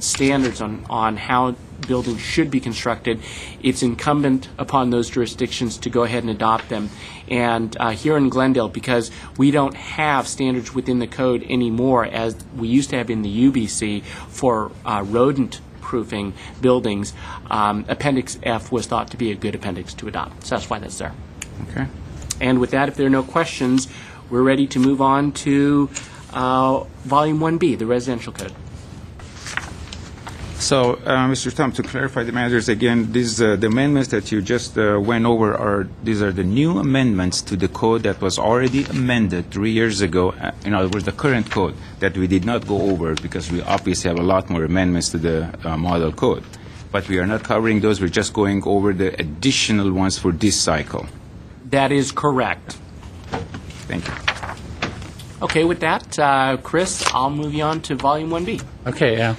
S4: standards on how buildings should be constructed, it's incumbent upon those jurisdictions to go ahead and adopt them. And here in Glendale, because we don't have standards within the code anymore as we used to have in the UBC for rodent proofing buildings, Appendix F was thought to be a good appendix to adopt. So that's why that's there.
S1: Okay.
S4: And with that, if there are no questions, we're ready to move on to Volume 1B, the Residential Code.
S1: So, Mr. Tom, to clarify the matters again, these the amendments that you just went over these are the new amendments to the code that was already amended 3 years ago. In other words, the current code that we did not go over because we obviously have a lot more amendments to the model code. But we are not covering those. We're just going over the additional ones for this cycle.
S4: That is correct.
S1: Thank you.
S4: Okay, with that, Chris, I'll move you on to Volume 1B.
S5: Okay.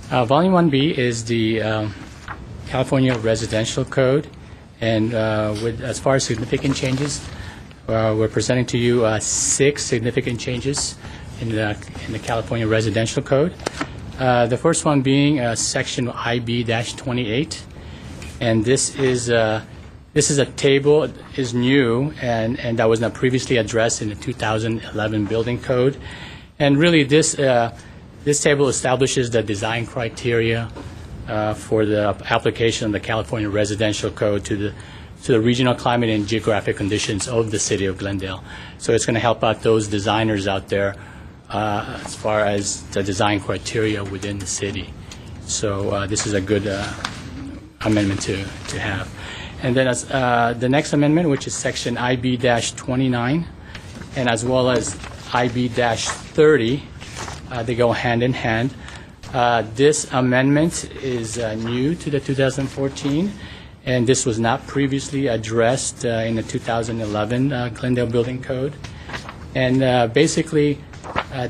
S5: Volume 1B is the California Residential Code, and as far as significant changes, we're presenting to you 6 significant changes in the California Residential Code. The first one being Section IB-28, and this is a table is new and that was not previously addressed in the 2011 Building Code, and really this table establishes the design criteria for the application of the California Residential Code to the regional climate and geographic conditions of the city of Glendale. So it's going to help out those designers out there as far as the design criteria within the city. So this is a good amendment to have. And then as the next amendment, which is Section IB-29, and as well as IB-30, they go hand in hand. This amendment is new to the 2014, and this was not previously addressed in the 2011 Glendale Building Code. And basically,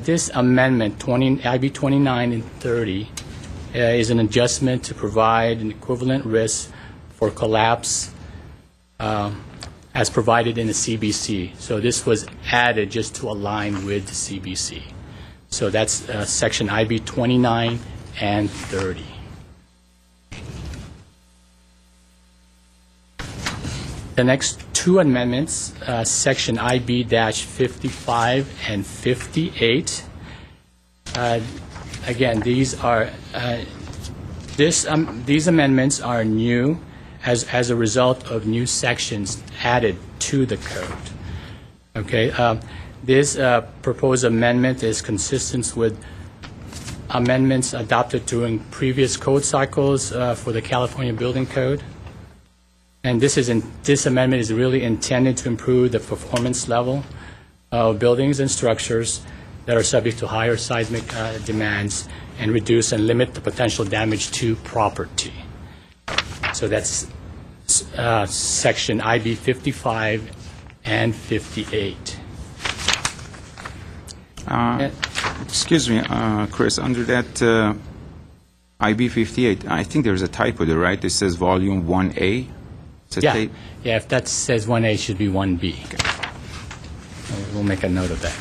S5: this amendment, IB-29 and 30, is an adjustment to provide an equivalent risk for collapse as provided in the CBC. So this was added just to align with the CBC. So that's Section IB-29 and 30. The next 2 amendments, Section IB-55 and 58. Again, these amendments are new as a result of new sections added to the code. Okay. This proposed amendment is consistent with amendments adopted during previous code cycles for the California Building Code. And this amendment is really intended to improve the performance level of buildings and structures that are subject to higher seismic demands and reduce and limit the potential damage to property. So that's section IB 55 and 58.
S1: Excuse me, Chris, under that IB 58, I think there's a typo there, right? It says volume 1A.
S5: Yeah, if that says 1A, it should be 1B. We'll make a note of that.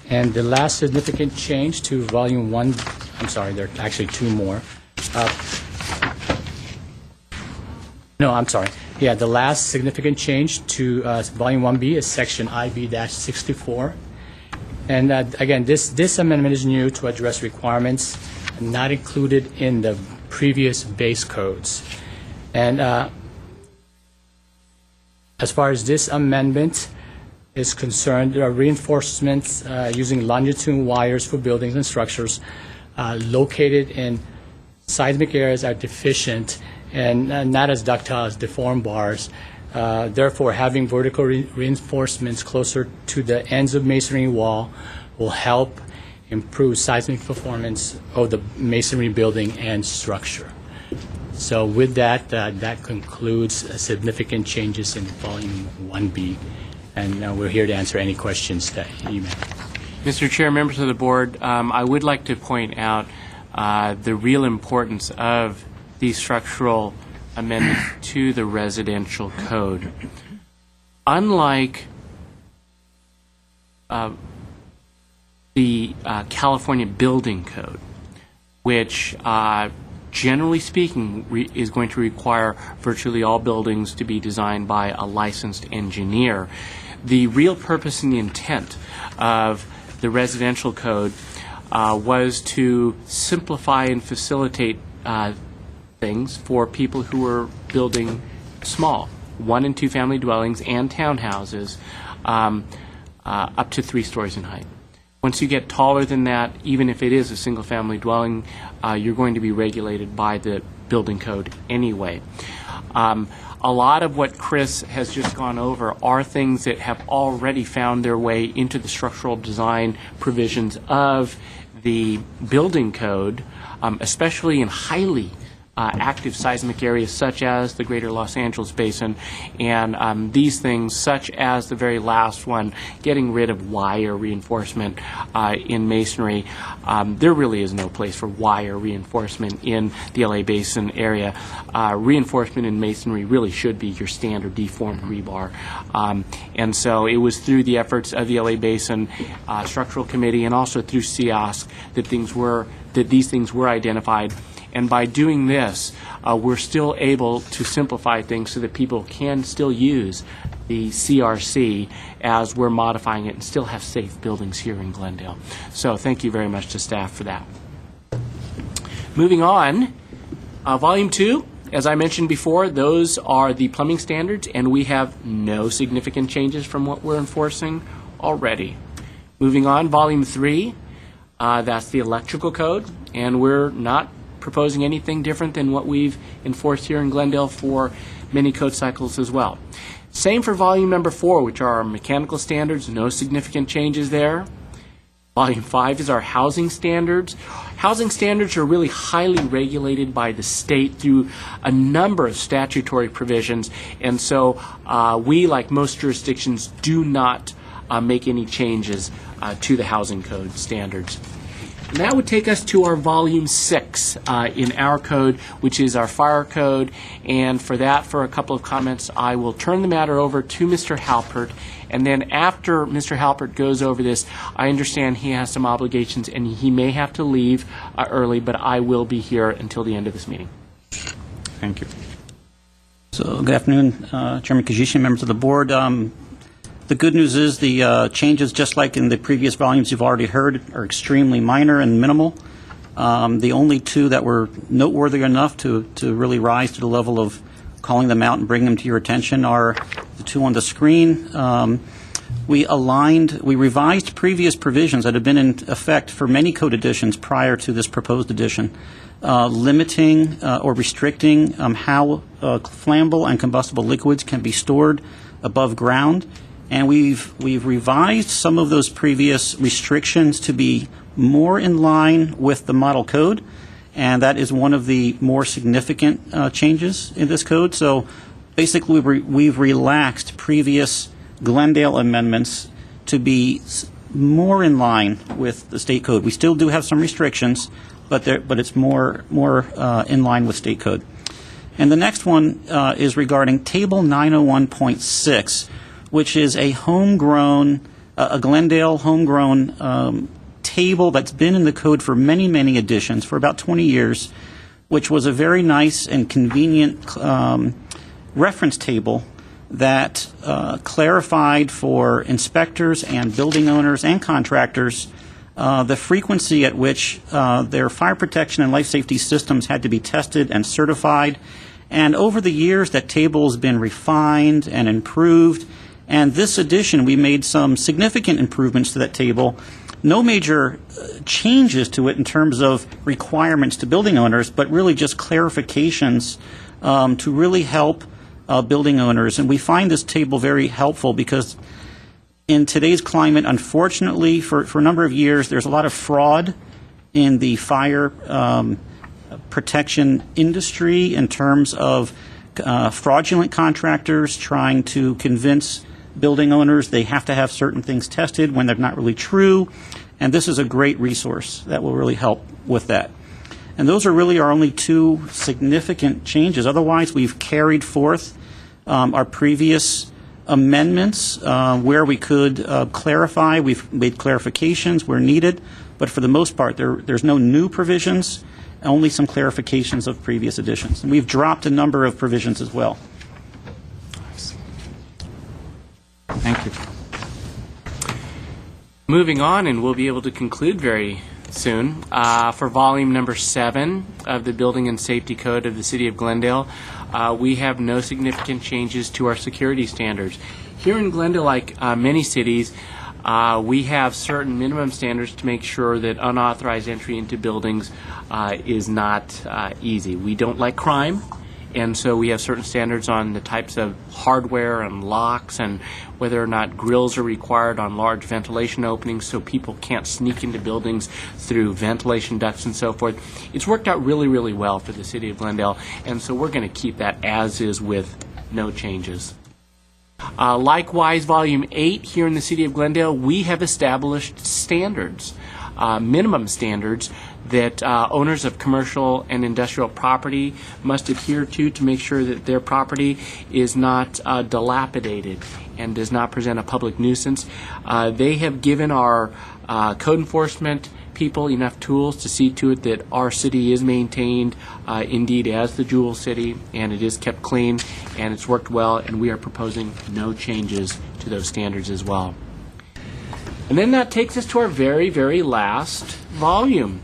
S5: And the last significant change to volume 1, I'm sorry, there are actually two more. No, I'm sorry. Yeah, the last significant change to volume 1B is section IB-64. And again, this amendment is new to address requirements not included in the previous base codes. And as far as this amendment is concerned, there are reinforcements using longitudinal wires for buildings and structures located in seismic areas are deficient and not as ductile as deformed bars. Therefore, having vertical reinforcements closer to the ends of masonry wall will help improve seismic performance of the masonry building and structure. So with that, that concludes significant changes in volume 1B. And we're here to answer any questions that you may have.
S4: Mr. Chair, members of the board, I would like to point out the real importance of these structural amendments to the residential code. Unlike the California Building Code, which generally speaking is going to require virtually all buildings to be designed by a licensed engineer, the real purpose and the intent of the residential code was to simplify and facilitate things for people who are building small, 1- and 2-family dwellings and townhouses up to 3 stories in height. Once you get taller than that, even if it is a single-family dwelling, you're going to be regulated by the building code anyway. A lot of what Chris has just gone over are things that have already found their way into the structural design provisions of the building code, especially in highly active seismic areas such as the greater Los Angeles basin, and these things such as the very last one, getting rid of wire reinforcement in masonry. There really is no place for wire reinforcement in the LA basin area. Reinforcement in masonry really should be your standard deformed rebar. And so it was through the efforts of the LA Basin Structural Committee and also through CIOSC that these things were identified. And by doing this, we're still able to simplify things so that people can still use the CRC as we're modifying it and still have safe buildings here in Glendale. So thank you very much to staff for that. Moving on, Volume 2, as I mentioned before, those are the plumbing standards, and we have no significant changes from what we're enforcing already. Moving on, Volume 3, that's the electrical code, and we're not proposing anything different than what we've enforced here in Glendale for many code cycles as well. Same for volume number 4, which are our mechanical standards, no significant changes there. Volume 5 is our housing standards. Housing standards are really highly regulated by the state through a number of statutory provisions, and so we, like most jurisdictions, do not make any changes to the housing code standards. And that would take us to our Volume 6 in our code, which is our fire code. And for that, for a couple of comments, I will turn the matter over to Mr. Halpert. And then after Mr. Halpert goes over this, I understand he has some obligations and he may have to leave early, but I will be here until the end of this meeting.
S1: Thank you.
S6: So, good afternoon, Chairman Kajishian, members of the board. The good news is the changes, just like in the previous volumes you've already heard, are extremely minor and minimal. The only two that were noteworthy enough to really rise to the level of calling them out and bringing them to your attention are the two on the screen. we revised previous provisions that had been in effect for many code additions prior to this proposed addition, limiting or restricting how flammable and combustible liquids can be stored above ground. And we've revised some of those previous restrictions to be more in line with the model code, and that is one of the more significant changes in this code. So basically, we've relaxed previous Glendale amendments to be more in line with the state code. We still do have some restrictions, but it's more in line with state code. And the next one is regarding Table 901.6, which is a Glendale homegrown table that's been in the code for many, many editions, for about 20 years, which was a very nice and convenient reference table that clarified for inspectors and building owners and contractors the frequency at which their fire protection and life safety systems had to be tested and certified. And over the years, that table has been refined and improved. And this edition, we made some significant improvements to that table. No major changes to it in terms of requirements to building owners, but really just clarifications to really help building owners. And we find this table very helpful because in today's climate, unfortunately, for a number of years, there's a lot of fraud in the fire protection industry in terms of fraudulent contractors trying to convince building owners they have to have certain things tested when they're not really true. And this is a great resource that will really help with that. And those are really our only two significant changes. Otherwise, we've carried forth our previous amendments where we could clarify. We've made clarifications where needed. But for the most part, there's no new provisions, only some clarifications of previous additions. And we've dropped a number of provisions as well.
S1: Thank you.
S4: Moving on, and we'll be able to conclude very soon, for volume number 7 of the Building and Safety Code of the City of Glendale, we have no significant changes to our security standards. Here in Glendale, like many cities, we have certain minimum standards to make sure that unauthorized entry into buildings is not easy. We don't like crime, and so we have certain standards on the types of hardware and locks and whether or not grills are required on large ventilation openings so people can't sneak into buildings through ventilation ducts and so forth. It's worked out really, really well for the City of Glendale, and so we're going to keep that as is with no changes. Likewise, Volume 8 here in the City of Glendale, we have established standards, minimum standards that owners of commercial and industrial property must adhere to make sure that their property is not dilapidated and does not present a public nuisance. They have given our code enforcement people enough tools to see to it that our city is maintained indeed as the Jewel City, and it is kept clean, and it's worked well, and we are proposing no changes to those standards as well. And then that takes us to our very, very last volume.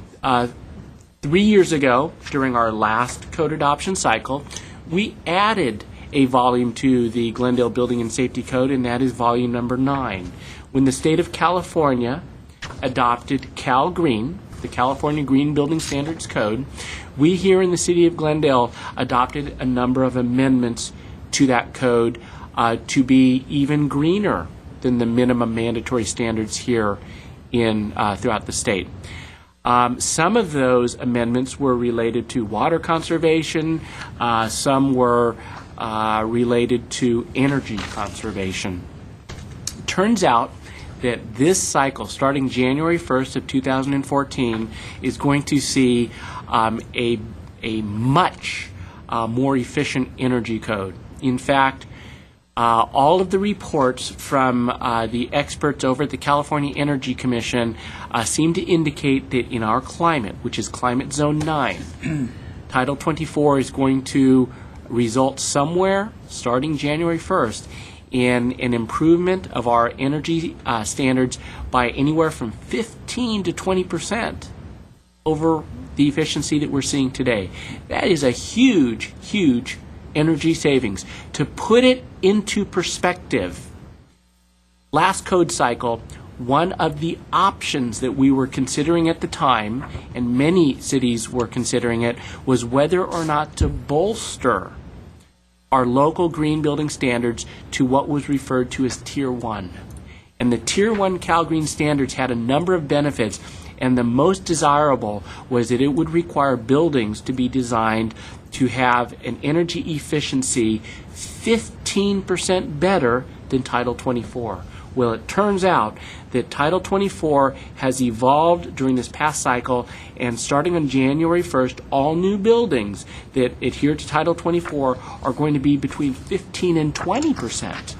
S4: 3 years ago, during our last code adoption cycle, we added a volume to the Glendale Building and Safety Code, and that is volume number 9. When the state of California adopted Cal Green, the California Green Building Standards Code, we here in the City of Glendale adopted a number of amendments to that code to be even greener than the minimum mandatory standards here in throughout the state. Some of those amendments were related to water conservation. Some were related to energy conservation. It turns out that this cycle, starting January 1st of 2014, is going to see a much more efficient energy code. In fact, all of the reports from the experts over at the California Energy Commission seem to indicate that in our climate, which is Climate Zone 9, Title 24 is going to result somewhere, starting January 1st, in an improvement of our energy standards by anywhere from 15 to 20% over the efficiency that we're seeing today. That is a huge, huge energy savings. To put it into perspective, last code cycle, one of the options that we were considering at the time, and many cities were considering it, was whether or not to bolster our local green building standards to what was referred to as Tier 1. And the Tier 1 Cal Green standards had a number of benefits, and the most desirable was that it would require buildings to be designed to have an energy efficiency 15% better than Title 24. Well, it turns out that Title 24 has evolved during this past cycle, and starting on January 1st, all new buildings that adhere to Title 24 are going to be between 15 and 20%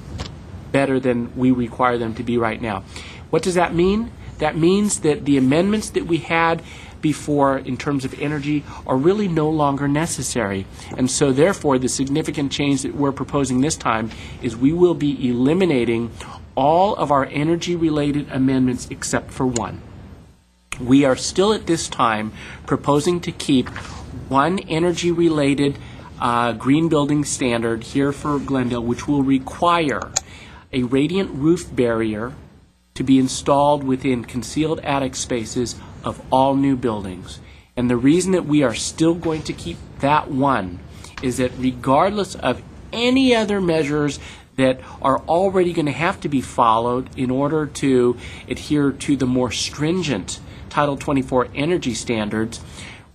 S4: better than we require them to be right now. What does that mean? That means that the amendments that we had before in terms of energy are really no longer necessary. And so therefore, the significant change that we're proposing this time is we will be eliminating all of our energy-related amendments except for one. We are still at this time proposing to keep one energy-related green building standard here for Glendale, which will require a radiant roof barrier to be installed within concealed attic spaces of all new buildings. And the reason that we are still going to keep that one is that regardless of any other measures that are already going to have to be followed in order to adhere to the more stringent Title 24 energy standards,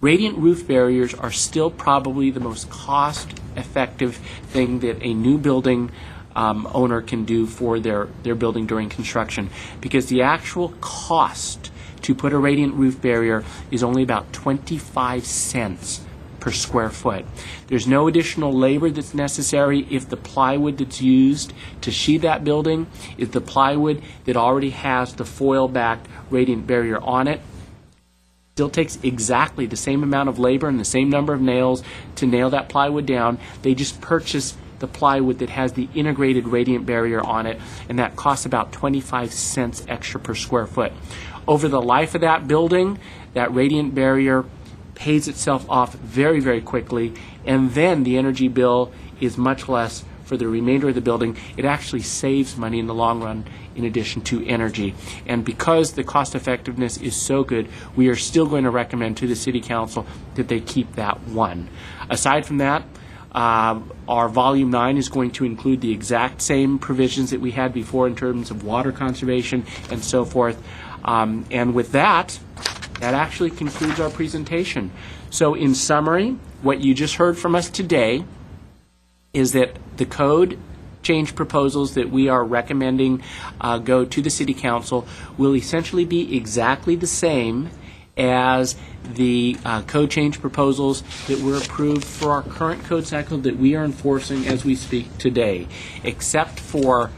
S4: radiant roof barriers are still probably the most cost-effective thing that a new building owner can do for their building during construction, because the actual cost to put a radiant roof barrier is only about 25 cents per square foot. There's no additional labor that's necessary if the plywood that's used to sheathe that building is the plywood that already has the foil-backed radiant barrier on it. Still takes exactly the same amount of labor and the same number of nails to nail that plywood down. They just purchase the plywood that has the integrated radiant barrier on it, and that costs about 25 cents extra per square foot. Over the life of that building, that radiant barrier pays itself off very, very quickly, and then the energy bill is much less for the remainder of the building. It actually saves money in the long run in addition to energy. And because the cost effectiveness is so good, we are still going to recommend to the City Council that they keep that one. Aside from that, our Volume 9 is going to include the exact same provisions that we had before in terms of water conservation and so forth. And with that, that actually concludes our presentation. So in summary, what you just heard from us today is that the code change proposals that we are recommending go to the City Council will essentially be exactly the same as the code change proposals that were approved for our current code cycle that we are enforcing as we speak today, except for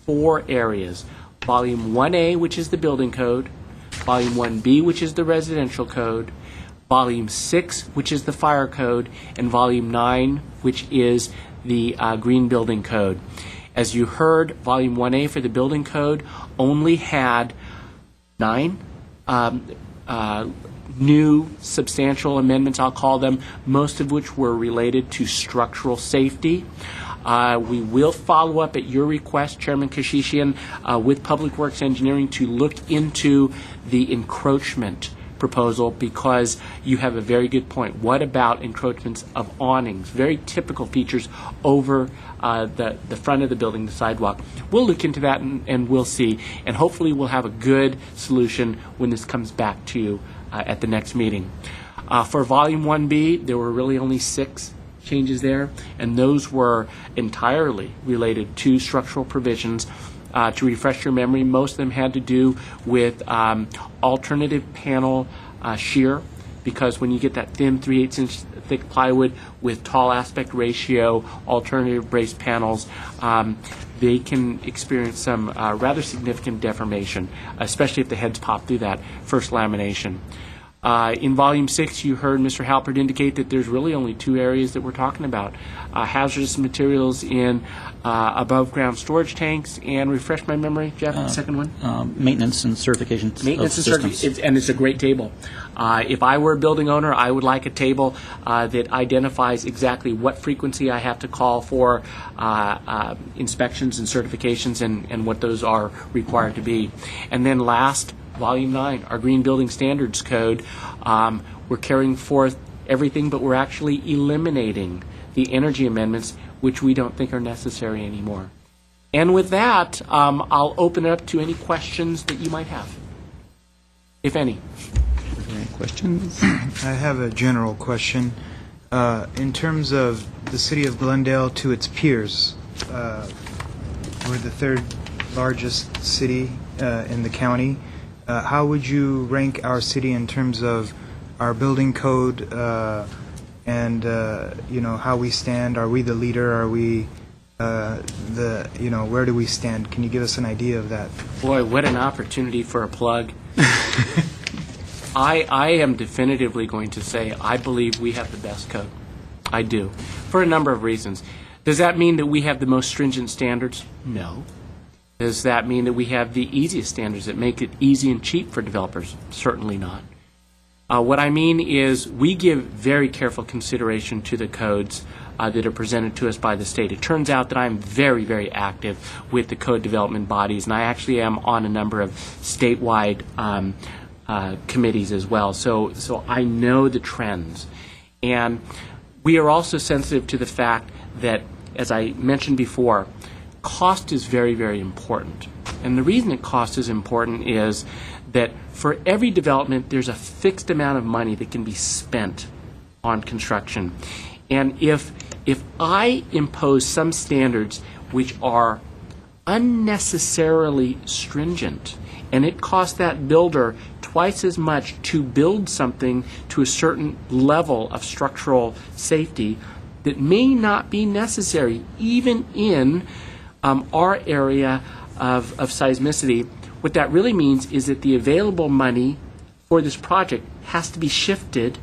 S4: 4 areas. Volume 1A, which is the building code, Volume 1B, which is the residential code, Volume 6, which is the fire code, and Volume 9, which is the green building code. As you heard, Volume 1A for the building code only had 9 new substantial amendments, I'll call them, most of which were related to structural safety. We will follow up at your request, Chairman Kashishian, with Public Works Engineering to look into the encroachment proposal, because you have a very good point. What about encroachments of awnings, very typical features over the front of the building, the sidewalk? We'll look into that and we'll see, and hopefully we'll have a good solution when this comes back to you at the next meeting. For Volume 1B, there were really only 6 changes there, and those were entirely related to structural provisions. To refresh your memory, most of them had to do with alternative panel shear, because when you get that thin 3/8 inch thick plywood with tall aspect ratio alternative brace panels, they can experience some rather significant deformation, especially if the heads pop through that first lamination. In Volume 6, you heard Mr. Halpert indicate that there's really only 2 areas that we're talking about. Hazardous materials in above-ground storage tanks, and refresh my memory, Jeff, the second one?
S6: Maintenance and certification
S4: Maintenance
S6: of
S4: and
S6: systems.
S4: and it's a great table. If I were a building owner, I would like a table that identifies exactly what frequency I have to call for inspections and certifications and what those are required to be. And then last, Volume 9, our Green Building Standards Code, we're carrying forth everything, but we're actually eliminating the energy amendments, which we don't think are necessary anymore. And with that, I'll open it up to any questions that you might have, if any.
S1: Any questions?
S3: I have a general question. In terms of the city of Glendale to its peers, we're the third largest city in the county. How would you rank our city in terms of our building code and how we stand? Are we the leader? Are we where do we stand? Can you give us an idea of that?
S4: Boy, what an opportunity for a plug. I am definitively going to say I believe we have the best code. I do, for a number of reasons. Does that mean that we have the most stringent standards? No. Does that mean that we have the easiest standards that make it easy and cheap for developers? Certainly not. What I mean is we give very careful consideration to the codes that are presented to us by the state. It turns out that I'm very, very active with the code development bodies, and I actually am on a number of statewide committees as well. So I know the trends. And we are also sensitive to the fact that, as I mentioned before, cost is very, very important. And the reason that cost is important is that for every development, there's a fixed amount of money that can be spent on construction. And if I impose some standards which are unnecessarily stringent, and it costs that builder twice as much to build something to a certain level of structural safety that may not be necessary, even in our area of seismicity, what that really means is that the available money for this project has to be shifted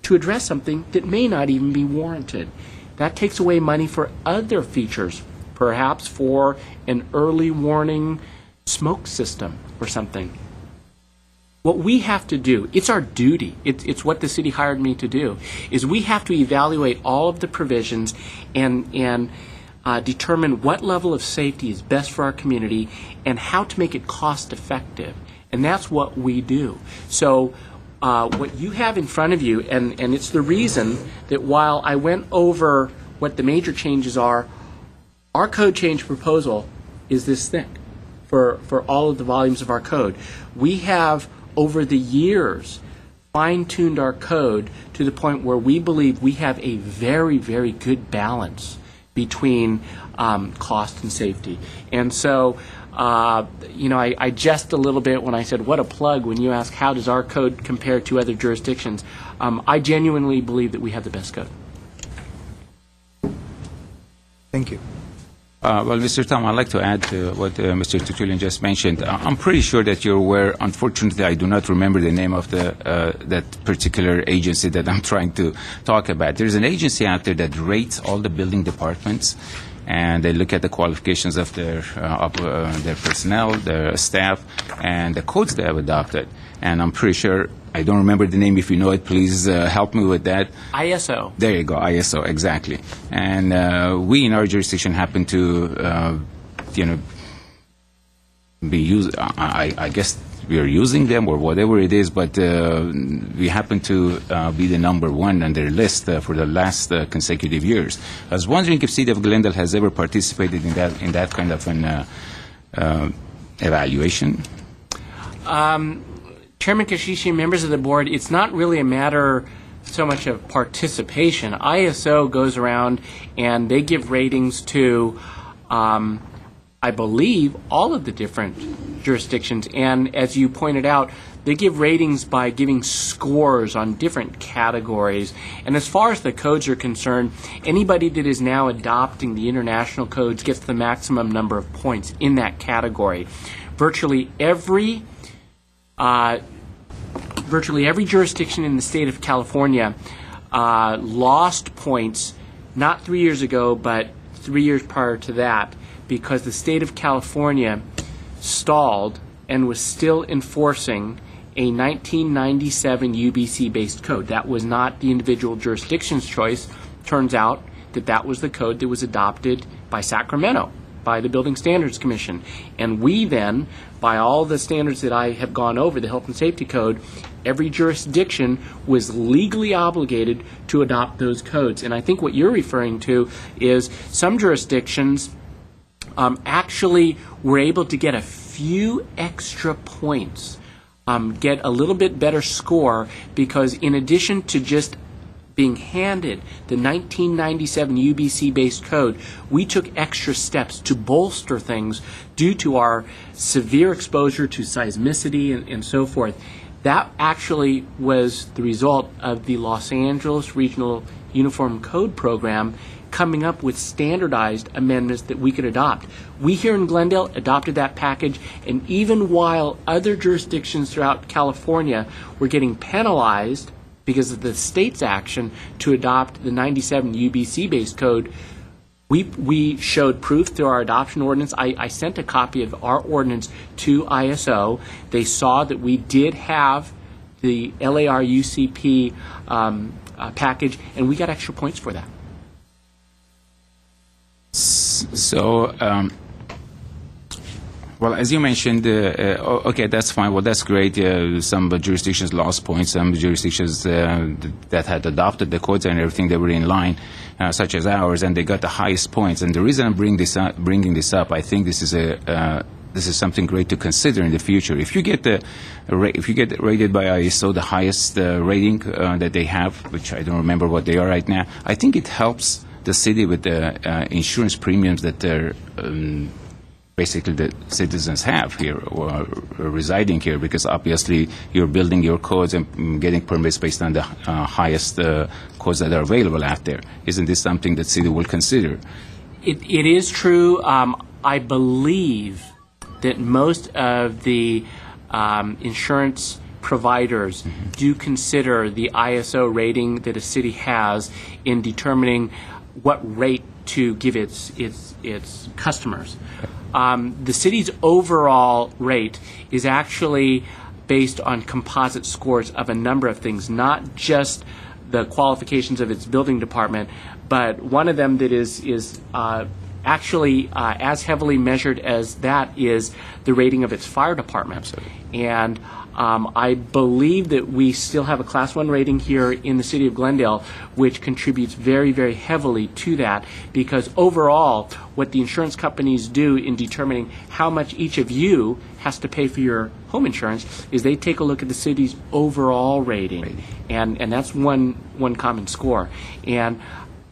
S4: to address something that may not even be warranted. That takes away money for other features, perhaps for an early warning smoke system or something. What we have to do, it's our duty, it's what the city hired me to do, is we have to evaluate all of the provisions and determine what level of safety is best for our community and how to make it cost effective. And that's what we do. So what you have in front of you, and it's the reason that while I went over what the major changes are, our code change proposal is this thick for all of the volumes of our code. We have, over the years, fine-tuned our code to the point where we believe we have a very, very good balance between cost and safety. And so, I jest a little bit when I said, what a plug, when you ask how does our code compare to other jurisdictions. I genuinely believe that we have the best code.
S3: Thank you.
S1: Well, Mr. Tom, I'd like to add to what Mr. Tutulian just mentioned. I'm pretty sure that you're aware. Unfortunately, I do not remember the name of that particular agency that I'm trying to talk about. There's an agency out there that rates all the building departments, and they look at the qualifications of their personnel, their staff, and the codes they have adopted. And I'm pretty sure, I don't remember the name. If you know it, please help me with that.
S4: ISO.
S1: There you go, ISO, exactly. And we in our jurisdiction happen to, be used. I guess we are using them or whatever it is, but we happen to be the number one on their list for the last consecutive years. I was wondering if City of Glendale has ever participated in that kind of an evaluation.
S4: Chairman Kashishi, members of the board, it's not really a matter so much of participation. ISO goes around and they give ratings to, I believe, all of the different jurisdictions. And as you pointed out, they give ratings by giving scores on different categories. And as far as the codes are concerned, anybody that is now adopting the international codes gets the maximum number of points in that category. Virtually every jurisdiction in the state of California lost points, not 3 years ago, but 3 years prior to that, because the state of California stalled and was still enforcing a 1997 UBC-based code. That was not the individual jurisdiction's choice. Turns out that that was the code that was adopted by Sacramento, by the Building Standards Commission. And we then, by all the standards that I have gone over, the Health and Safety Code, every jurisdiction was legally obligated to adopt those codes. And I think what you're referring to is some jurisdictions actually were able to get a few extra points, get a little bit better score, because in addition to just being handed the 1997 UBC-based code, we took extra steps to bolster things due to our severe exposure to seismicity and so forth. That actually was the result of the Los Angeles Regional Uniform Code Program coming up with standardized amendments that we could adopt. We here in Glendale adopted that package, and even while other jurisdictions throughout California were getting penalized because of the state's action to adopt the 97 UBC-based code, we showed proof through our adoption ordinance. I sent a copy of our ordinance to ISO. They saw that we did have the LAR UCP package, and we got extra points for that.
S1: So, well, as you mentioned, okay, that's fine. Well, that's great. Some jurisdictions lost points. Some jurisdictions that had adopted the codes and everything, they were in line, such as ours, and they got the highest points. And the reason I'm bringing this up, I think this is something great to consider in the future. If you get rated by ISO the highest rating that they have, which I don't remember what they are right now, I think it helps the city with the insurance premiums that they're basically the citizens have here or residing here, because obviously you're building your codes and getting permits based on the highest codes that are available out there. Isn't this something that city will consider?
S4: It is true. I believe that most of the insurance providers do consider the ISO rating that a city has in determining what rate to give its customers. The city's overall rate is actually based on composite scores of a number of things, not just the qualifications of its building department, but one of them that is actually as heavily measured as that is the rating of its fire department.
S1: Absolutely.
S4: And I believe that we still have a Class 1 rating here in the city of Glendale, which contributes very, very heavily to that, because overall, what the insurance companies do in determining how much each of you has to pay for your home insurance is they take a look at the city's overall rating, and that's one common score. And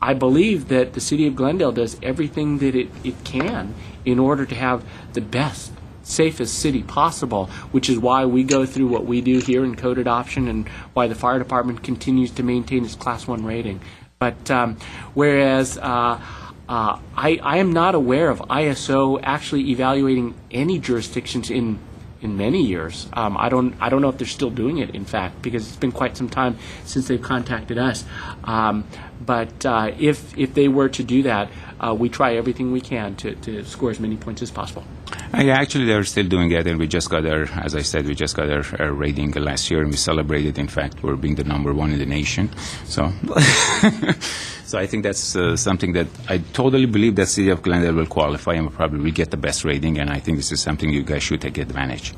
S4: I believe that the city of Glendale does everything that it can in order to have the best, safest city possible, which is why we go through what we do here in code adoption and why the fire department continues to maintain its Class 1 rating. But whereas I am not aware of ISO actually evaluating any jurisdictions in many years. I don't know if they're still doing it, in fact, because it's been quite some time since they've contacted us. But if they were to do that, we try everything we can to score as many points as possible.
S1: Yeah, actually, they're still doing it, and we just got as I said, we just got our rating last year, and we celebrated. In fact, we're being the #1 in the nation. So, so I think that's something that I totally believe that City of Glendale will qualify and probably will get the best rating, and I think this is something you guys should take advantage.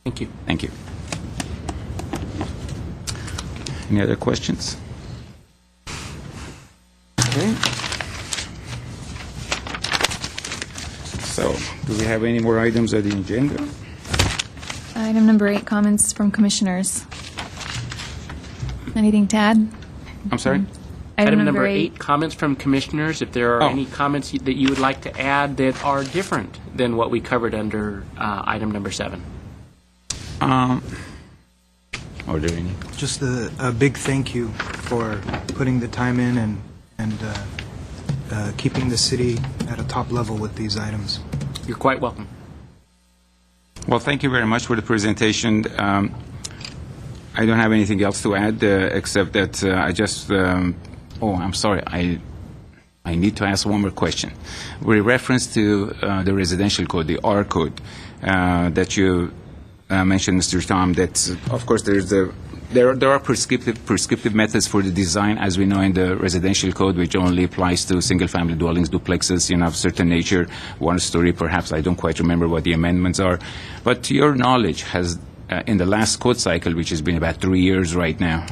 S4: Thank you.
S1: Thank you. Any other questions? Okay. So, do we have any more items on the agenda?
S2: Item number 8, comments from commissioners. Anything to add?
S1: I'm sorry?
S4: Item number 8, comments from commissioners. If there are
S1: Oh.
S4: any comments that you would like to add that are different than what we covered under item number 7.
S1: Are there any?
S3: Just a big thank you for putting the time in and keeping the city at a top level with these items.
S4: You're quite welcome.
S1: Well, thank you very much for the presentation. I don't have anything else to add except that I just, I'm sorry, I need to ask one more question. With reference to the residential code, the R code, that you mentioned, Mr. Tom, that of course there are prescriptive methods for the design, as we know in the residential code, which only applies to single-family dwellings, duplexes, of certain nature, one story, perhaps. I don't quite remember what the amendments are. But to your knowledge, has in the last code cycle, which has been about 3 years right now,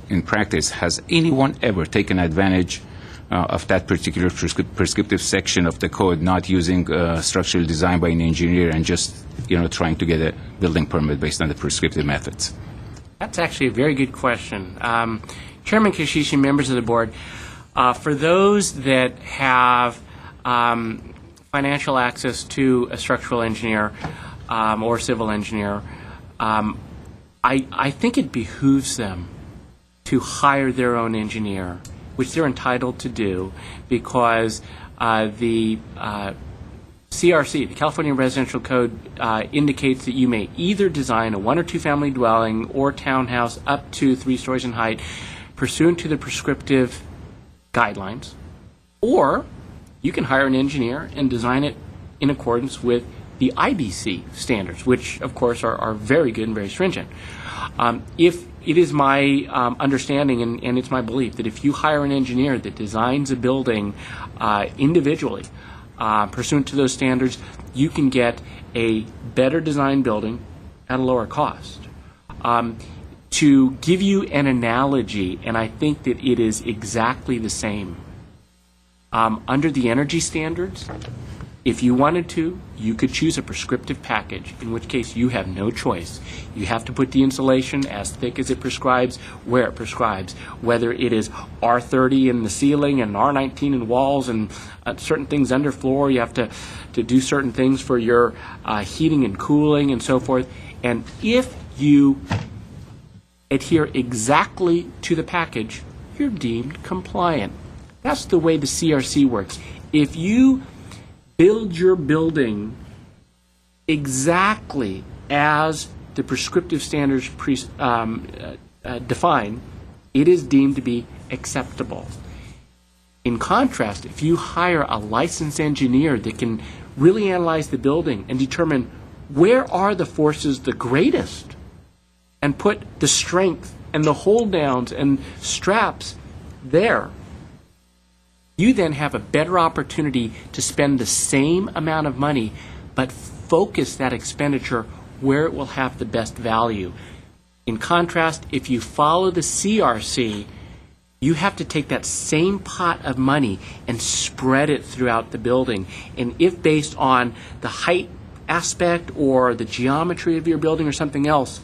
S1: in practice, has anyone ever taken advantage of that particular prescriptive section of the code, not using structural design by an engineer and just trying to get a building permit based on the prescriptive methods?
S4: That's actually a very good question. Chairman Kashishi, members of the board, for those that have financial access to a structural engineer or civil engineer, I think it behooves them to hire their own engineer, which they're entitled to do, because the CRC, the California Residential Code, indicates that you may either design a 1 or 2 family dwelling or townhouse up to 3 stories in height pursuant to the prescriptive guidelines, or you can hire an engineer and design it in accordance with the IBC standards, which of course are very good and very stringent. If it is my understanding and it's my belief that if you hire an engineer that designs a building individually, pursuant to those standards, you can get a better designed building at a lower cost. To give you an analogy, and I think that it is exactly the same, under the energy standards, if you wanted to, you could choose a prescriptive package, in which case you have no choice. You have to put the insulation as thick as it prescribes, where it prescribes, whether it is R30 in the ceiling and R19 in walls and certain things underfloor. You have to do certain things for your heating and cooling and so forth. And if you adhere exactly to the package, you're deemed compliant. That's the way the CRC works. If you build your building exactly as the prescriptive standards define, it is deemed to be acceptable. In contrast, if you hire a licensed engineer that can really analyze the building and determine where are the forces the greatest and put the strength and the hold downs and straps there, you then have a better opportunity to spend the same amount of money, but focus that expenditure where it will have the best value. In contrast, if you follow the CRC, you have to take that same pot of money and spread it throughout the building. And if based on the height aspect or the geometry of your building or something else,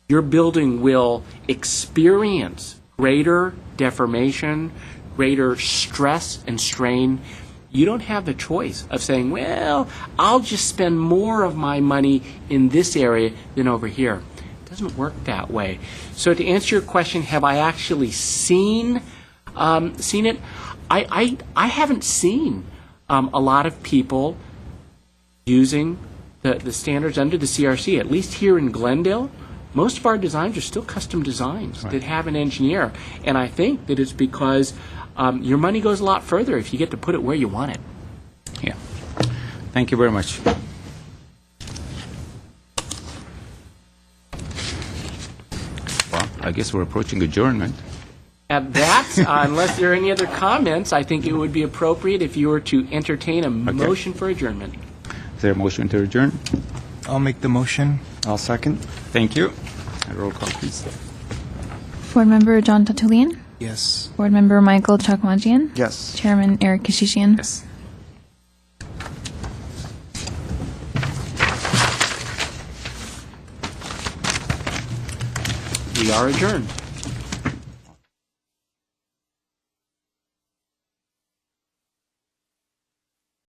S4: your building will experience greater deformation, greater stress and strain, you don't have the choice of saying, well, I'll just spend more of my money in this area than over here. It doesn't work that way. So to answer your question, have I actually seen it? I haven't seen a lot of people using the standards under the CRC. At least here in Glendale, most of our designs are still custom designs that have an engineer. And I think that it's because your money goes a lot further if you get to put it where you want it.
S1: Yeah. Thank you very much. Well, I guess we're approaching adjournment.
S4: At that, unless there are any other comments, I think it would be appropriate if you were to entertain a motion for adjournment.
S1: Is there a motion to adjourn?
S3: I'll make the motion.
S7: I'll second.
S1: Thank you. Roll call, please.
S2: Board Member John Tatulian?
S3: Yes.
S2: Board Member Michael Chakmajian?
S7: Yes.
S2: Chairman Eric Kashishian?
S1: Yes.
S4: We are adjourned.